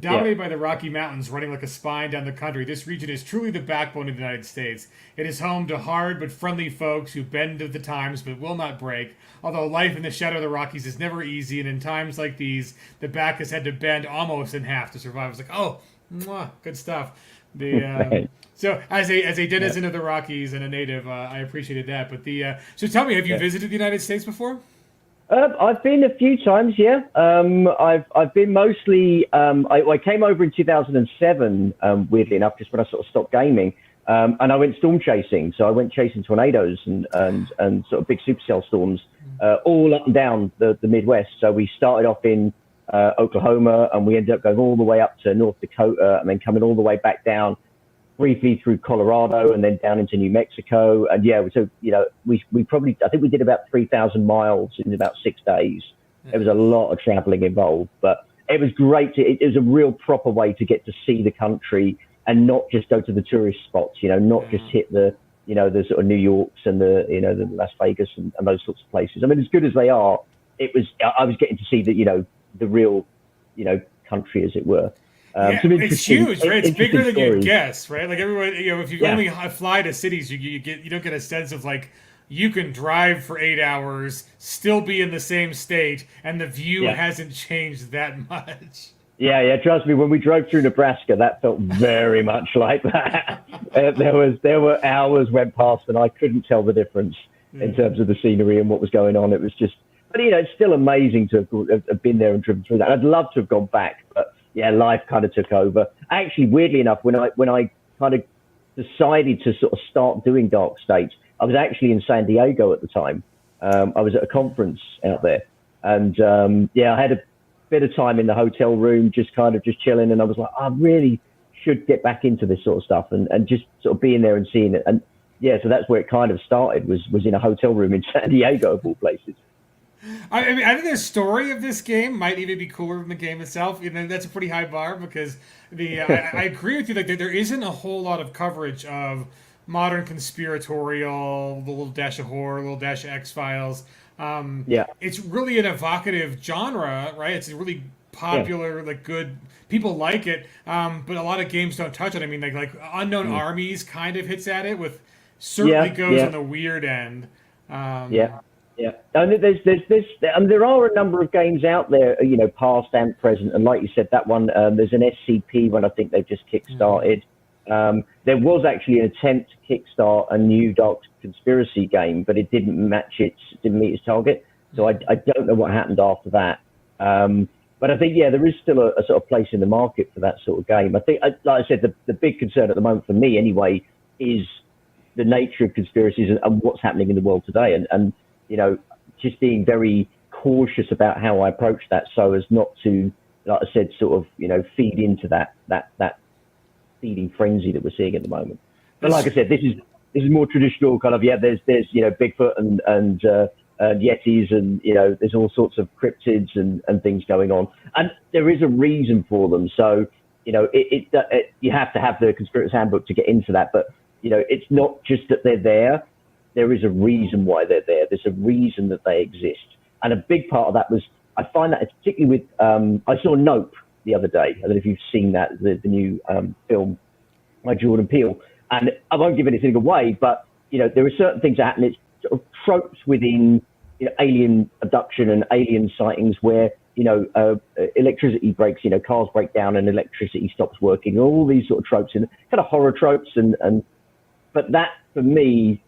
Speaker 1: dominated by the Rocky Mountains, running like a spine down the country, this region is truly the backbone of the United States. It is home to hard but friendly folks who bend with the times but will not break. Although life in the shadow of the Rockies is never easy, and in times like these, the back has had to bend almost in half to survive. It's like, oh, good stuff. So as a denizen of the Rockies and a native, I appreciated that. But so tell me, have you visited the United States before?
Speaker 5: I've been a few times, yeah. I've been mostly. I came over in 2007, weirdly enough, just when I sort of stopped gaming, and I went storm chasing. So I went chasing tornadoes and sort of big supercell storms, all up and down the Midwest. So we started off in Oklahoma, and we ended up going all the way up to North Dakota, and then coming all the way back down briefly through Colorado, and then down into New Mexico. And so we probably, I think we did about 3,000 miles in about 6 days. There was a lot of traveling involved, but it was great. It was a real proper way to get to see the country and not just go to the tourist spots, not just hit the sort of New Yorks and the Las Vegas and those sorts of places. I mean, as good as they are, I was getting to see the real, country, as it were.
Speaker 1: It's huge, right? It's bigger than
Speaker 5: stories.
Speaker 1: you'd guess, right? Like everyone, if you only fly to cities, you don't get a sense of like you can drive for 8 hours, still be in the same state, and the view hasn't changed that much.
Speaker 5: Yeah. Trust me, when we drove through Nebraska, that felt very much like that. There were hours went past, and I couldn't tell the difference in terms of the scenery and what was going on. It was just, but it's still amazing to have been there and driven through that. I'd love to have gone back, but life kind of took over. Actually, weirdly enough, when I kind of decided to sort of start doing Dark States, I was actually in San Diego at the time. I was at a conference out there, and I had a bit of time in the hotel room, just chilling, and I was like, I really should get back into this sort of stuff and just sort of being there and seeing it. And so that's where it kind of started, was in a hotel room in San Diego, of all places.
Speaker 1: I mean, I think the story of this game might even be cooler than the game itself. That's a pretty high bar because I agree with you. Like there isn't a whole lot of coverage of modern conspiratorial, the little dash of horror, a little dash of X-Files. It's really an evocative genre, right? It's a really popular, like good. People like it, but a lot of games don't touch it. I mean, like Unknown Armies kind of hits at it with certainly goes on the weird end.
Speaker 5: Yeah, and there are a number of games out there, past and present, and like you said, that one, there's an SCP one I think they've just kickstarted. There was actually an attempt to kickstart a new Dark Conspiracy game, but it didn't meet its target. So I don't know what happened after that. But I think there is still a sort of place in the market for that sort of game. I think, like I said, the big concern at the moment for me anyway is the nature of conspiracies and what's happening in the world today, and just being very cautious about how I approach that, so as not to, like I said, sort of, feed into that feeding frenzy that we're seeing at the moment. But like I said, this is more traditional kind of, there's Bigfoot and Yetis, and, there's all sorts of cryptids and things going on. And there is a reason for them. So, you have to have the Conspirator's Handbook to get into that. But, it's not just that they're there. There is a reason why they're there. There's a reason that they exist. And a big part of that was, I find that particularly with, I saw Nope the other day. I don't know if you've seen that, the new film by Jordan Peele. And I won't give anything away, but, there are certain things that happen. It's sort of tropes within alien abduction and alien sightings where, electricity breaks, cars break down and electricity stops working, all these sort of tropes and kind of horror tropes. But that, for me,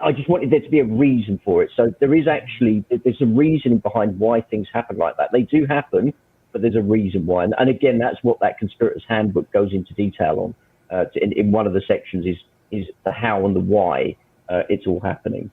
Speaker 5: I just wanted there to be a reason for it. So there's a reasoning behind why things happen like that. They do happen, but there's a reason why. And again, that's what that Conspirator's Handbook goes into detail on. In one of the sections is the how and the why it's all happening.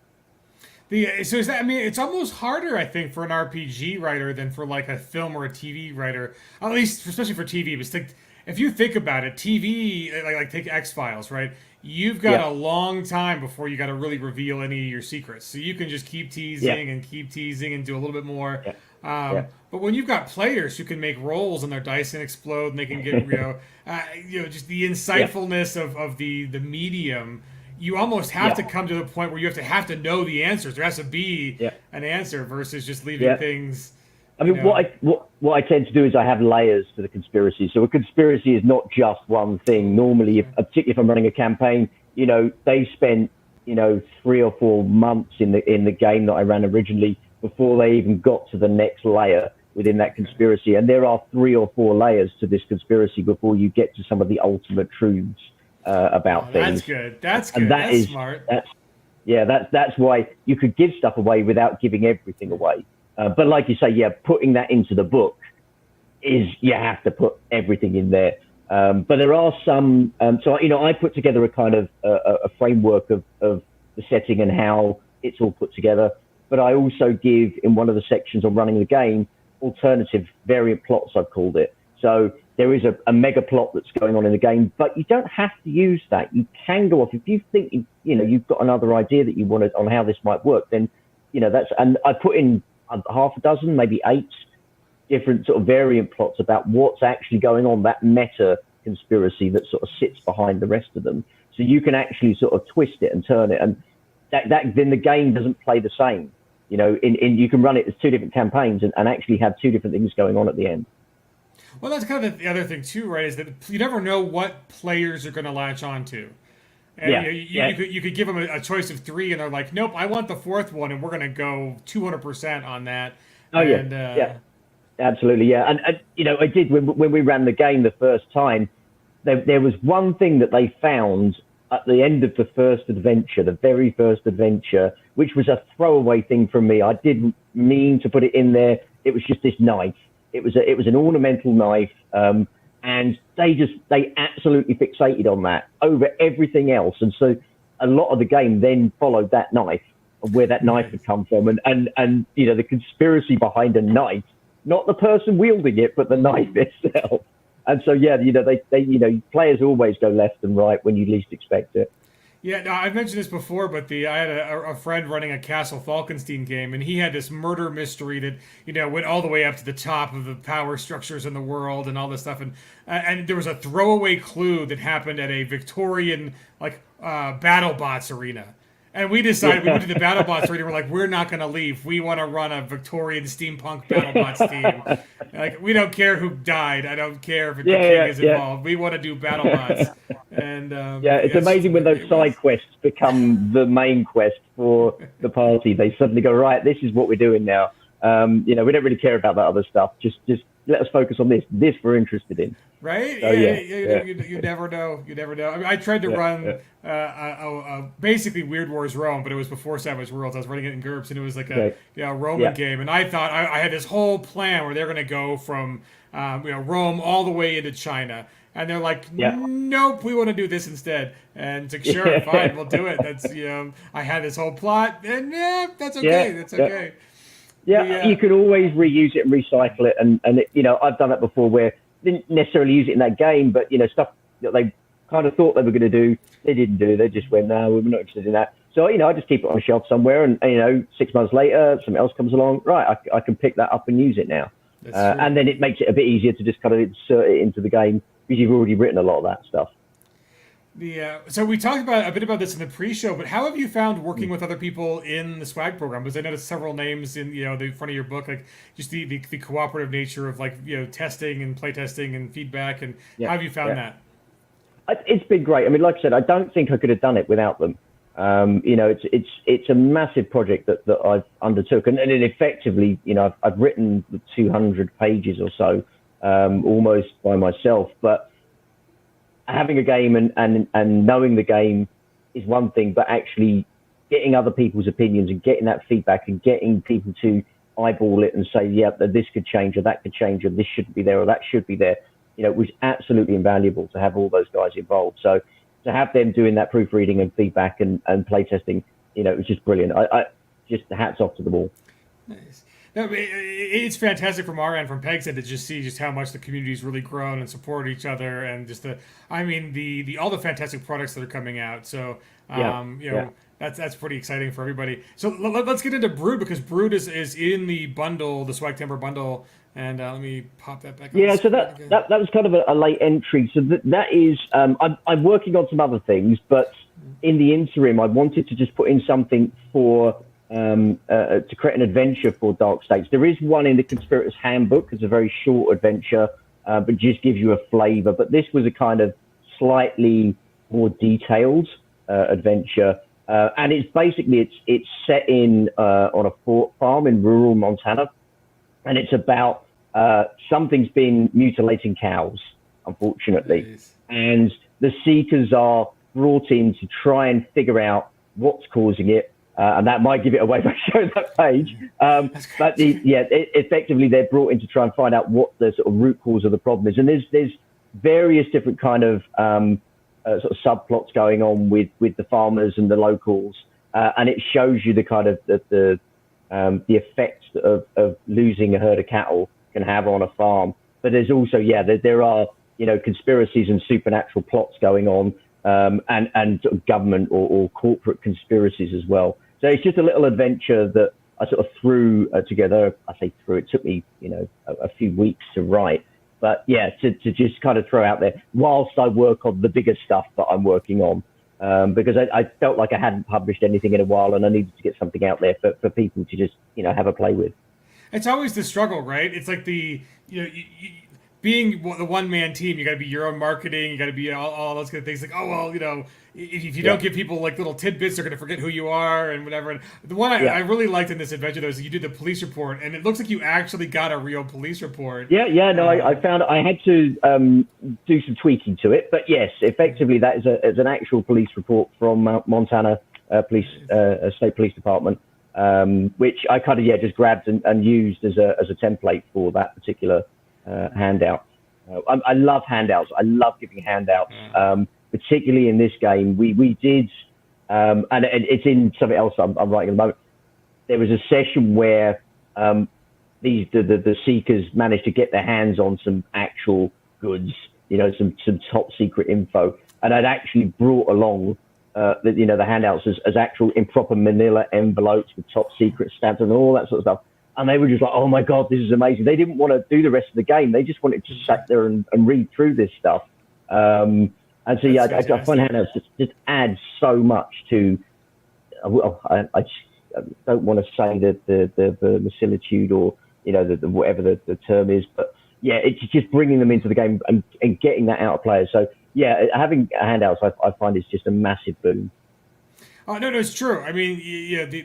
Speaker 1: So is that, I mean, it's almost harder, I think, for an RPG writer than for like a film or a TV writer, at least especially for TV. But like, if you think about it, TV, like take X-Files, right? You've got a long time before you got to really reveal any of your secrets. So you can just keep teasing and keep teasing and do a little bit more. But when you've got players who can make rolls and their dice can explode and they can get, just the insightfulness of the medium, you almost have to come to the point where you have to know the answers. There has to be an answer versus just leaving things.
Speaker 5: I mean, what I tend to do is I have layers to the conspiracy. So a conspiracy is not just one thing. Normally, particularly if I'm running a campaign, they spent 3 or 4 months in the game that I ran originally before they even got to the next layer within that conspiracy. And there are 3 or 4 layers to this conspiracy before you get to some of the ultimate truths about things.
Speaker 1: That's good. That's good.
Speaker 5: And
Speaker 1: That's smart.
Speaker 5: That's why you could give stuff away without giving everything away. But like you say, putting that into the book is you have to put everything in there. But there are some. So I put together a kind of a framework of the setting and how it's all put together. But I also give in one of the sections on running the game alternative variant plots, I've called it. So there is a mega plot that's going on in the game, but you don't have to use that. You can go off if you think you've got another idea that you wanted on how this might work. Then that's, and I put in half a dozen, maybe 8 different sort of variant plots about what's actually going on, that meta conspiracy that sort of sits behind the rest of them. So you can actually sort of twist it and turn it, and that then the game doesn't play the same. You can run it as 2 different campaigns and actually have 2 different things going on at the end.
Speaker 1: Well, that's kind of the other thing too, right? Is that you never know what players are going to latch on to. And you could give them a choice of 3, and they're like, "Nope, I want the 4th one, and we're going to go 200% on that."
Speaker 5: Absolutely, And I did when we ran the game the first time. There was one thing that they found at the end of the first adventure, the very first adventure, which was a throwaway thing from me. I didn't mean to put it in there. It was just this knife. It was an ornamental knife. And they absolutely fixated on that over everything else. And so a lot of the game then followed that knife, where that knife had come from, and the conspiracy behind a knife, not the person wielding it, but the knife itself. And so they players always go left and right when you least expect it.
Speaker 1: Yeah, no, I've mentioned this before, but I had a friend running a Castle Falkenstein game, and he had this murder mystery that went all the way up to the top of the power structures in the world and all this stuff, and there was a throwaway clue that happened at a Victorian BattleBots arena. And we decided, we went to the BattleBots arena, we're like, we're not going to leave. We want to run a Victorian steampunk BattleBots team. Like, we don't care who died. I don't care if the king is involved. We want to do BattleBots. And
Speaker 5: it's amazing when those side quests become the main quest for the party. They suddenly go, right, this is what we're doing now. We don't really care about that other stuff. Just let us focus on this. This we're interested in.
Speaker 1: Right? So, you never know. You never know. I mean, I tried to run basically Weird Wars Rome, but it was before Savage Worlds. I was running it in GURPS, and it was like a Roman game. And I thought I had this whole plan where they're going to go from Rome all the way into China. And they're like, nope, we want to do this instead. And it's like, sure, fine, we'll do it. That's I had this whole plot, and that's okay. That's okay.
Speaker 5: You can always reuse it and recycle it, and I've done that before where didn't necessarily use it in that game, but stuff that they kind of thought they were going to do, they didn't do. They just went, no, we're not interested in that. So I just keep it on a shelf somewhere, and 6 months later, something else comes along. Right, I can pick that up and use it now, and then it makes it a bit easier to just kind of insert it into the game because you've already written a lot of that stuff.
Speaker 1: So we talked a bit about this in the pre-show, but how have you found working with other people in the SWAG program? Because I noticed several names in the front of your book, like just the cooperative nature of testing and playtesting and feedback, and how have you found that?
Speaker 5: It's been great. I mean, like I said, I don't think I could have done it without them. It's a massive project that I've undertook, and it effectively, I've written 200 pages or so, almost by myself, but having a game and knowing the game is one thing, but actually getting other people's opinions and getting that feedback and getting people to eyeball it and say, yeah, this could change or that could change or this shouldn't be there or that should be there. It was absolutely invaluable to have all those guys involved. So to have them doing that proofreading and feedback and playtesting, it was just brilliant. I just hats off to them all.
Speaker 1: Nice. No, it's fantastic from our end, from Peg's end, to just see just how much the community's really grown and support each other, and just the all the fantastic products that are coming out. So, that's pretty exciting for everybody. So let's get into Brood, because Brood is in the bundle, the Swagtember bundle, and let me pop that back.
Speaker 5: Yeah, so that was kind of a late entry. So that is, I'm working on some other things, but in the interim, I wanted to just put in something for. To create an adventure for Dark States. There is one in the Conspirator's Handbook. It's a very short adventure, but just gives you a flavor. But this was a kind of slightly more detailed adventure. And it's basically, it's set in on a farm in rural Montana. And it's about something's been mutilating cows, unfortunately.
Speaker 1: Nice.
Speaker 5: And the Seekers are brought in to try and figure out what's causing it. And that might give it away by showing that page. But effectively, they're brought in to try and find out what the sort of root cause of the problem is. And there's various different kind of sort of subplots going on with the farmers and the locals. And it shows you the kind of the effects of losing a herd of cattle can have on a farm. But there's also, there are, conspiracies and supernatural plots going on, and sort of government or corporate conspiracies as well. So it's just a little adventure that I sort of threw together. I say threw, it took me, a few weeks to write. But yeah, to just kind of throw out there whilst I work on the bigger stuff that I'm working on. Because I felt like I hadn't published anything in a while and I needed to get something out there for people to just, have a play with.
Speaker 1: It's always the struggle, right? It's like being the one-man team, you got to be your own marketing, you got to be all those kind of things. Like, if you don't give people like little tidbits, they're going to forget who you are and whatever. And the one I really liked in this adventure, though, is you did the police report, and it looks like you actually got a real police report.
Speaker 5: I found I had to do some tweaking to it, but yes, effectively that is an actual police report from Montana State Police Department, which I kind of just grabbed and used as a template for that particular handout. I love handouts. I love giving handouts, particularly in this game. We did, and it's in something else I'm writing at the moment. There was a session where the Seekers managed to get their hands on some actual goods, some top secret info, and I'd actually brought along the handouts as actual improper manila envelopes with top secret stamps and all that sort of stuff. And they were just like, oh my God, this is amazing. They didn't want to do the rest of the game. They just wanted to sit there and read through this stuff. And so, I find handouts just add so much to, I don't want to say that the facilitude or, whatever the term is, but yeah, it's just bringing them into the game and getting that out of players. So yeah, having handouts, I find is just a massive boon.
Speaker 1: Oh, no, it's true. I mean,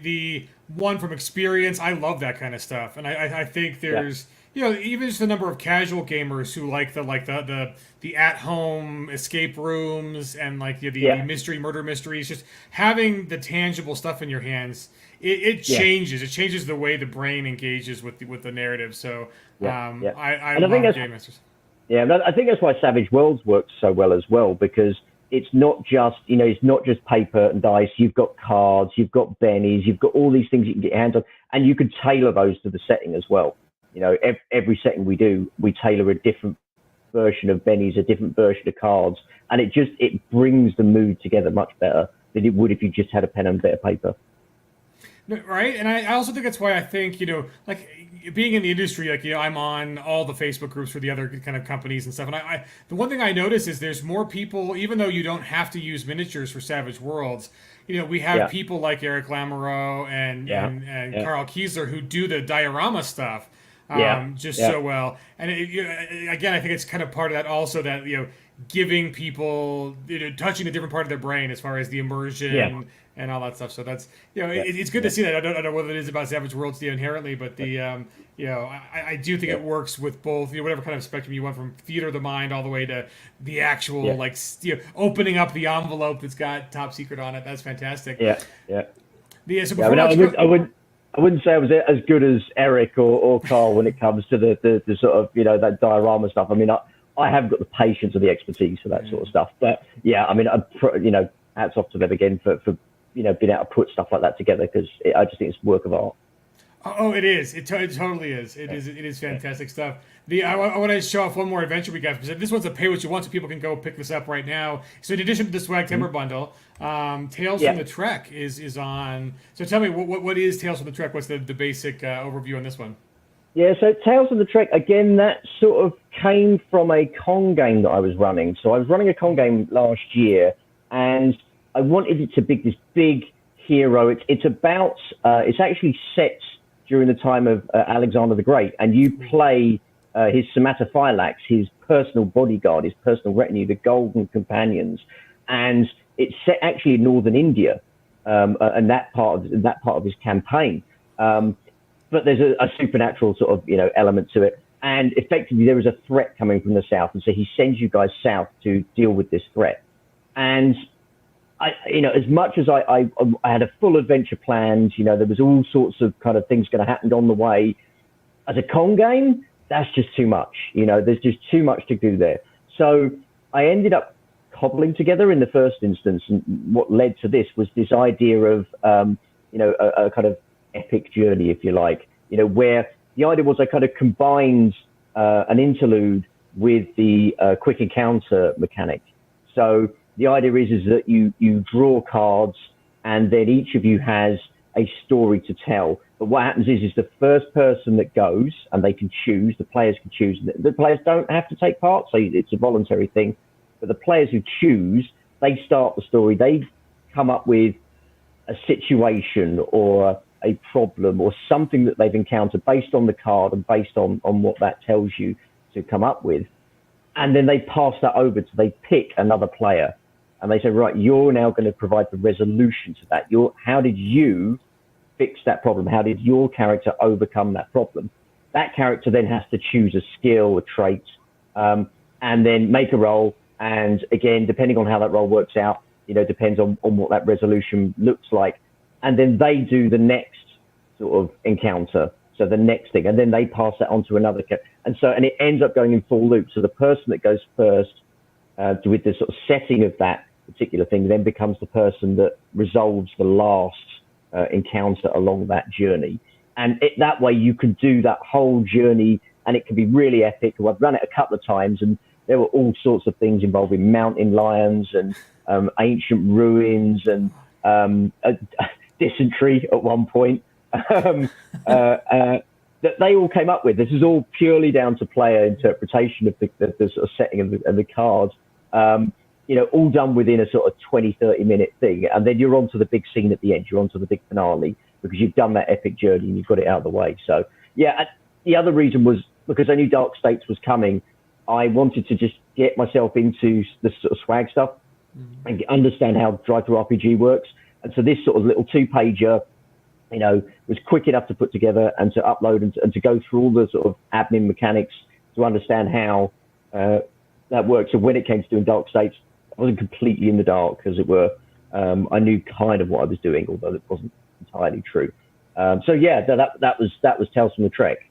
Speaker 1: the one from experience, I love that kind of stuff, and I think there's even just the number of casual gamers who like the at-home escape rooms and like the murder mysteries. Just having the tangible stuff in your hands, it changes. It changes the way the brain engages with the narrative. So I love Game Masters.
Speaker 5: Yeah, I think that's why Savage Worlds works so well as well, because it's not just, it's not just paper and dice. You've got cards, you've got bennies, you've got all these things you can get your hands on, and you can tailor those to the setting as well. Every setting we do, we tailor a different version of bennies, a different version of cards, and it brings the mood together much better than it would if you just had a pen and a bit of paper.
Speaker 1: Right, and I also think that's why I think, like being in the industry, like, I'm on all the Facebook groups for the other kind of companies and stuff, and I the one thing I notice is there's more people, even though you don't have to use miniatures for Savage Worlds, we have people like Eric Lamoureux and Carl Kiesler who do the diorama stuff so well, and again, I think it's kind of part of that also, that giving people, touching a different part of their brain as far as the immersion and all that stuff. So that's, it's good to see that. I don't know whether it is about Savage Worlds inherently, but the I do think it works with both, whatever kind of spectrum you want, from theater of the mind all the way to the actual opening up the envelope that's got top secret on it. That's fantastic. The, so
Speaker 5: Yeah, I
Speaker 1: before
Speaker 5: mean, I wouldn't say I was as good as Eric or Carl when it comes to the sort of, you know, that diorama stuff. I mean, I have got the patience or the expertise for that sort of stuff. But yeah, I mean, you know, hats off to them again for you know, being able to put stuff like that together, because I just think it's work of art.
Speaker 1: Oh, it is. It totally is. It is. It is fantastic stuff. I want to show off one more adventure we got, because this one's a pay what you want, so people can go pick this up right now. So in addition to the Swag Timber bundle, Tales
Speaker 5: Yeah.
Speaker 1: from the Trek is on. So tell me, what is Tales from the Trek? What's the basic overview on this one?
Speaker 5: Yeah, so Tales of the Trek, again, that sort of came from a con game that I was running. So I was running a con game last year, and I wanted it to be this big hero. It's about, it's actually set during the time of Alexander the Great, and you play his Somatophylax, his personal bodyguard, his personal retinue, the Golden Companions, and it's set actually in northern India, and that part of his campaign. But there's a supernatural sort of, you know, element to it, and effectively there is a threat coming from the south, and so he sends you guys south to deal with this threat. And you know, as much as I had a full adventure planned, you know, there was all sorts of kind of things going to happen on the way. As a con game, that's just too much. You know, there's just too much to do there. So I ended up cobbling together in the first instance, and what led to this was this idea of, you know, a kind of epic journey, if you like, you know, where the idea was I kind of combined an interlude with the quick encounter mechanic. So the idea is that you draw cards, and then each of you has a story to tell. But what happens is the first person that goes, and they can choose, the players can choose. The players don't have to take part, so it's a voluntary thing. But the players who choose, they start the story. They come up with a situation or a problem or something that they've encountered based on the card and based on what that tells you to come up with. And then they pass that over to, they pick another player, and they say, right, you're now going to provide the resolution to that. How did you fix that problem? How did your character overcome that problem? That character then has to choose a skill, a trait, and then make a roll. And again, depending on how that roll works out, you know, depends on what that resolution looks like. And then they do the next sort of encounter. So the next thing, and then they pass that on to another character. And it ends up going in full loop. So the person that goes first with the sort of setting of that particular thing then becomes the person that resolves the last encounter along that journey. And that way you can do that whole journey, and it can be really epic. I've run it a couple of times, and there were all sorts of things involving mountain lions and ancient ruins and dysentery at one point that they all came up with. This is all purely down to player interpretation of the sort of setting and the cards. You know, all done within a sort of 20-30 minute thing, and then you're on to the big scene at the end. You're on to the big finale because you've done that epic journey and you've got it out of the way. So yeah, the other reason was because I knew Dark States was coming. I wanted to just get myself into the sort of swag stuff and understand how drive-through RPG works. And so this sort of little 2-pager, you know, was quick enough to put together and to upload and to go through all the sort of admin mechanics to understand how that works. So when it came to doing Dark States, I wasn't completely in the dark, as it were. I knew kind of what I was doing, although it wasn't entirely true. So yeah, that was Tales from the Trek.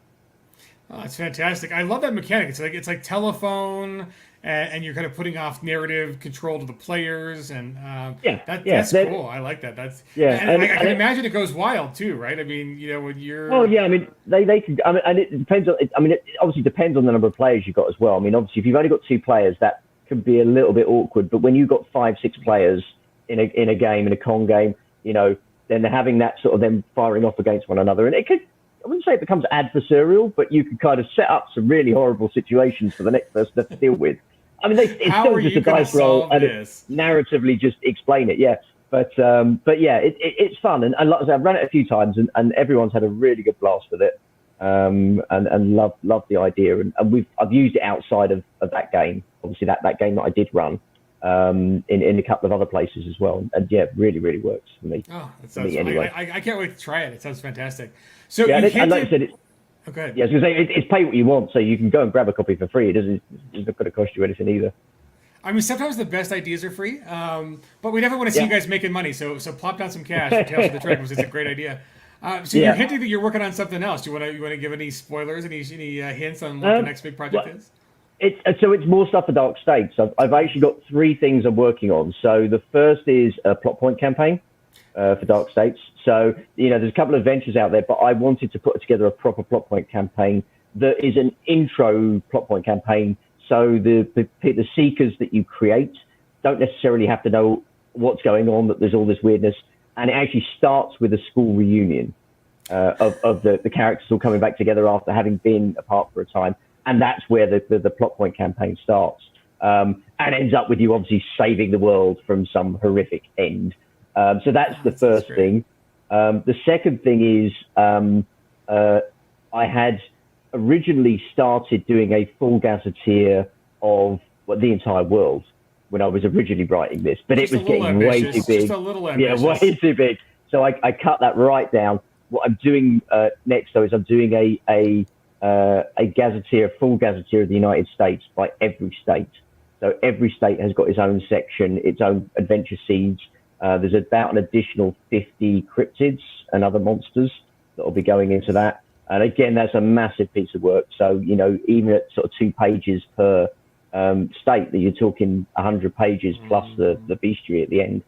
Speaker 1: Oh, it's fantastic. I love that mechanic. It's like telephone, and you're kind of putting off narrative control to the players, and that's cool. I like that. That's and I can imagine it goes wild too, right? I mean, you know, when you're
Speaker 5: yeah, I mean they can. I mean, and it depends on. I mean, it obviously depends on the number of players you've got as well. I mean, obviously, if you've only got 2 players, that can be a little bit awkward. But when you've got 5-6 players in a game, in a con game, you know, then they're having that sort of them firing off against one another, and it could. I wouldn't say it becomes adversarial, but you can kind of set up some really horrible situations for the next person to deal with. I mean, it's still just a dice roll, and narratively just explain it, yeah. But yeah, it's fun, and like I said, I've run it a few times, and everyone's had a really good blast with it, and love the idea, and I've used it outside of that game, obviously that game that I did run, in a couple of other places as well, and yeah, really works for me.
Speaker 1: Oh, that sounds fun.
Speaker 5: Anyway.
Speaker 1: I can't wait to try it. It sounds fantastic. So
Speaker 5: yeah,
Speaker 1: you
Speaker 5: and like I said,
Speaker 1: okay.
Speaker 5: Yeah, I was going to say it's pay what you want, so you can go and grab a copy for free. It's not going to cost you anything either.
Speaker 1: I mean, sometimes the best ideas are free, but we never want to see you guys making money. So plop down some cash for Tales of the Track, which is a great idea. So you're hinting that you're working on something else. Do you want to give any spoilers, any hints on what the next big project is?
Speaker 5: It's more stuff for Dark States. I've actually got 3 things I'm working on. So the first is a plot point campaign for Dark States. So, there's a couple of ventures out there, but I wanted to put together a proper plot point campaign that is an intro plot point campaign. So the seekers that you create don't necessarily have to know what's going on, that there's all this weirdness. And it actually starts with a school reunion of the characters all coming back together after having been apart for a time. And that's where the plot point campaign starts, and ends up with you obviously saving the world from some horrific end. So that's the first thing. The second thing is I had originally started doing a full gazetteer of the entire world when I was originally writing this, but it was getting way too big.
Speaker 1: Just a little ambitious.
Speaker 5: Yeah, way too big. So I cut that right down. What I'm doing next, though, is I'm doing a gazetteer, full gazetteer of the United States by every state. So every state has got its own section, its own adventure seeds. There's about an additional 50 cryptids and other monsters that will be going into that. And again, that's a massive piece of work. So, even at sort of 2 pages per state, that you're talking 100 pages plus the bestiary at the end.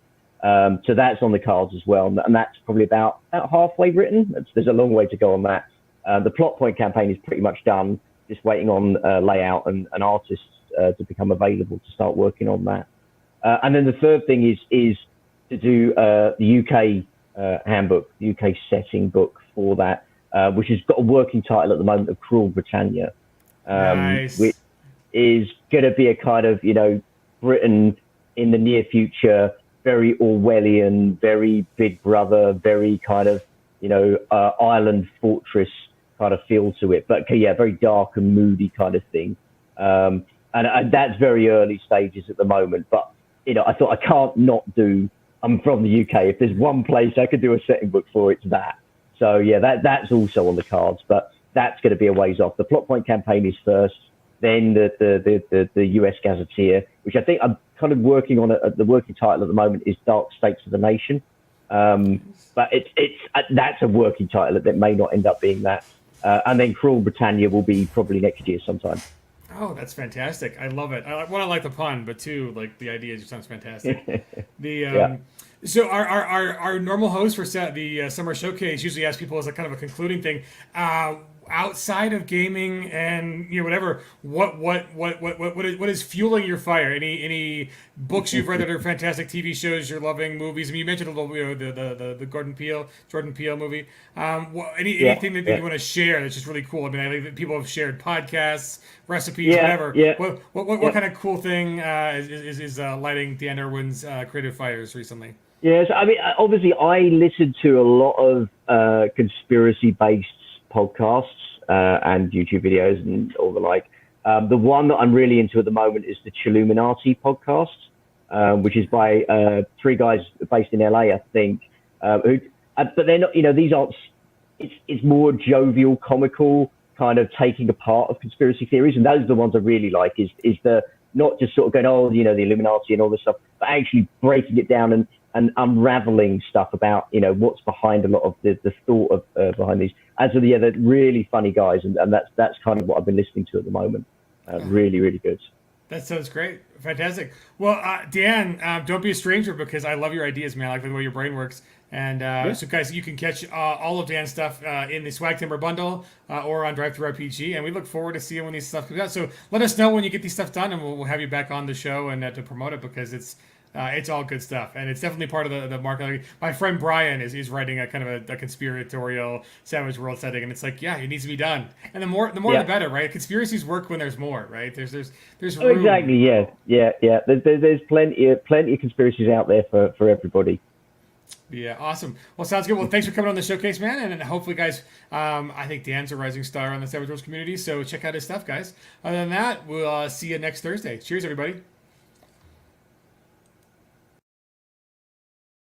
Speaker 5: So that's on the cards as well. And that's probably about halfway written. There's a long way to go on that. The plot point campaign is pretty much done, just waiting on layout and artists to become available to start working on that. And then the third thing is to do the UK handbook, the UK setting book for that, which has got a working title at the moment of Cruel Britannia,
Speaker 1: Nice.
Speaker 5: which is going to be a kind of, Britain in the near future, very Orwellian, very Big Brother, very kind of, island fortress kind of feel to it. But yeah, very dark and moody kind of thing. And that's very early stages at the moment. But, I thought I can't not do, I'm from the UK. If there's one place I could do a setting book for, it's that. So yeah, that's also on the cards, but that's going to be a ways off. The plot point campaign is first, then the US Gazetteer, which I think I'm kind of working on. The working title at the moment is Dark States of the Nation, but that's a working title that may not end up being that. And then Cruel Britannia will be probably next year sometime.
Speaker 1: Oh, that's fantastic! I love it. I like the pun, but two, like the idea just sounds fantastic. So our normal host for the summer showcase usually asks people as a kind of a concluding thing. Outside of gaming and whatever, what is fueling your fire? Any books you've read that are fantastic, TV shows you're loving, movies? I mean, you mentioned a little the Jordan Peele movie. Anything that you want to share that's just really cool? I mean, I think that people have shared podcasts, recipes, whatever.
Speaker 5: Yeah.
Speaker 1: What kind of cool thing is lighting Dan Irwin's creative fires recently?
Speaker 5: Yes, I mean, obviously, I listen to a lot of conspiracy-based podcasts and YouTube videos and all the like. The one that I'm really into at the moment is the Chilluminati podcast, which is by 3 guys based in LA, I think. But they're not, these aren't. It's more jovial, comical, kind of taking apart of conspiracy theories, and those are the ones I really like. Is the not just sort of going, the Illuminati and all this stuff, but actually breaking it down and unraveling stuff about, what's behind a lot of the thought of behind these. And so, they're really funny guys, and that's kind of what I've been listening to at the moment. Really, really good.
Speaker 1: That sounds great. Fantastic. Well, Dan, don't be a stranger because I love your ideas, man. I like the way your brain works. And so, guys, you can catch all of Dan's stuff in the Swag Timber bundle or on DriveThruRPG. And we look forward to seeing when these stuff comes out. So let us know when you get these stuff done, and we'll have you back on the show and to promote it because it's all good stuff, and it's definitely part of the market. My friend Brian is writing a kind of a conspiratorial Savage World setting, and it's like, yeah, it needs to be done. And the more the better, right? Conspiracies work when there's more, right? There's room.
Speaker 5: Exactly, yeah. There's plenty of conspiracies out there for everybody.
Speaker 1: Yeah, awesome. Well, sounds good. Well, thanks for coming on the showcase, man. And hopefully, guys, I think Dan's a rising star on the Savage Worlds community, so check out his stuff, guys. Other than that, we'll see you next Thursday. Cheers, everybody.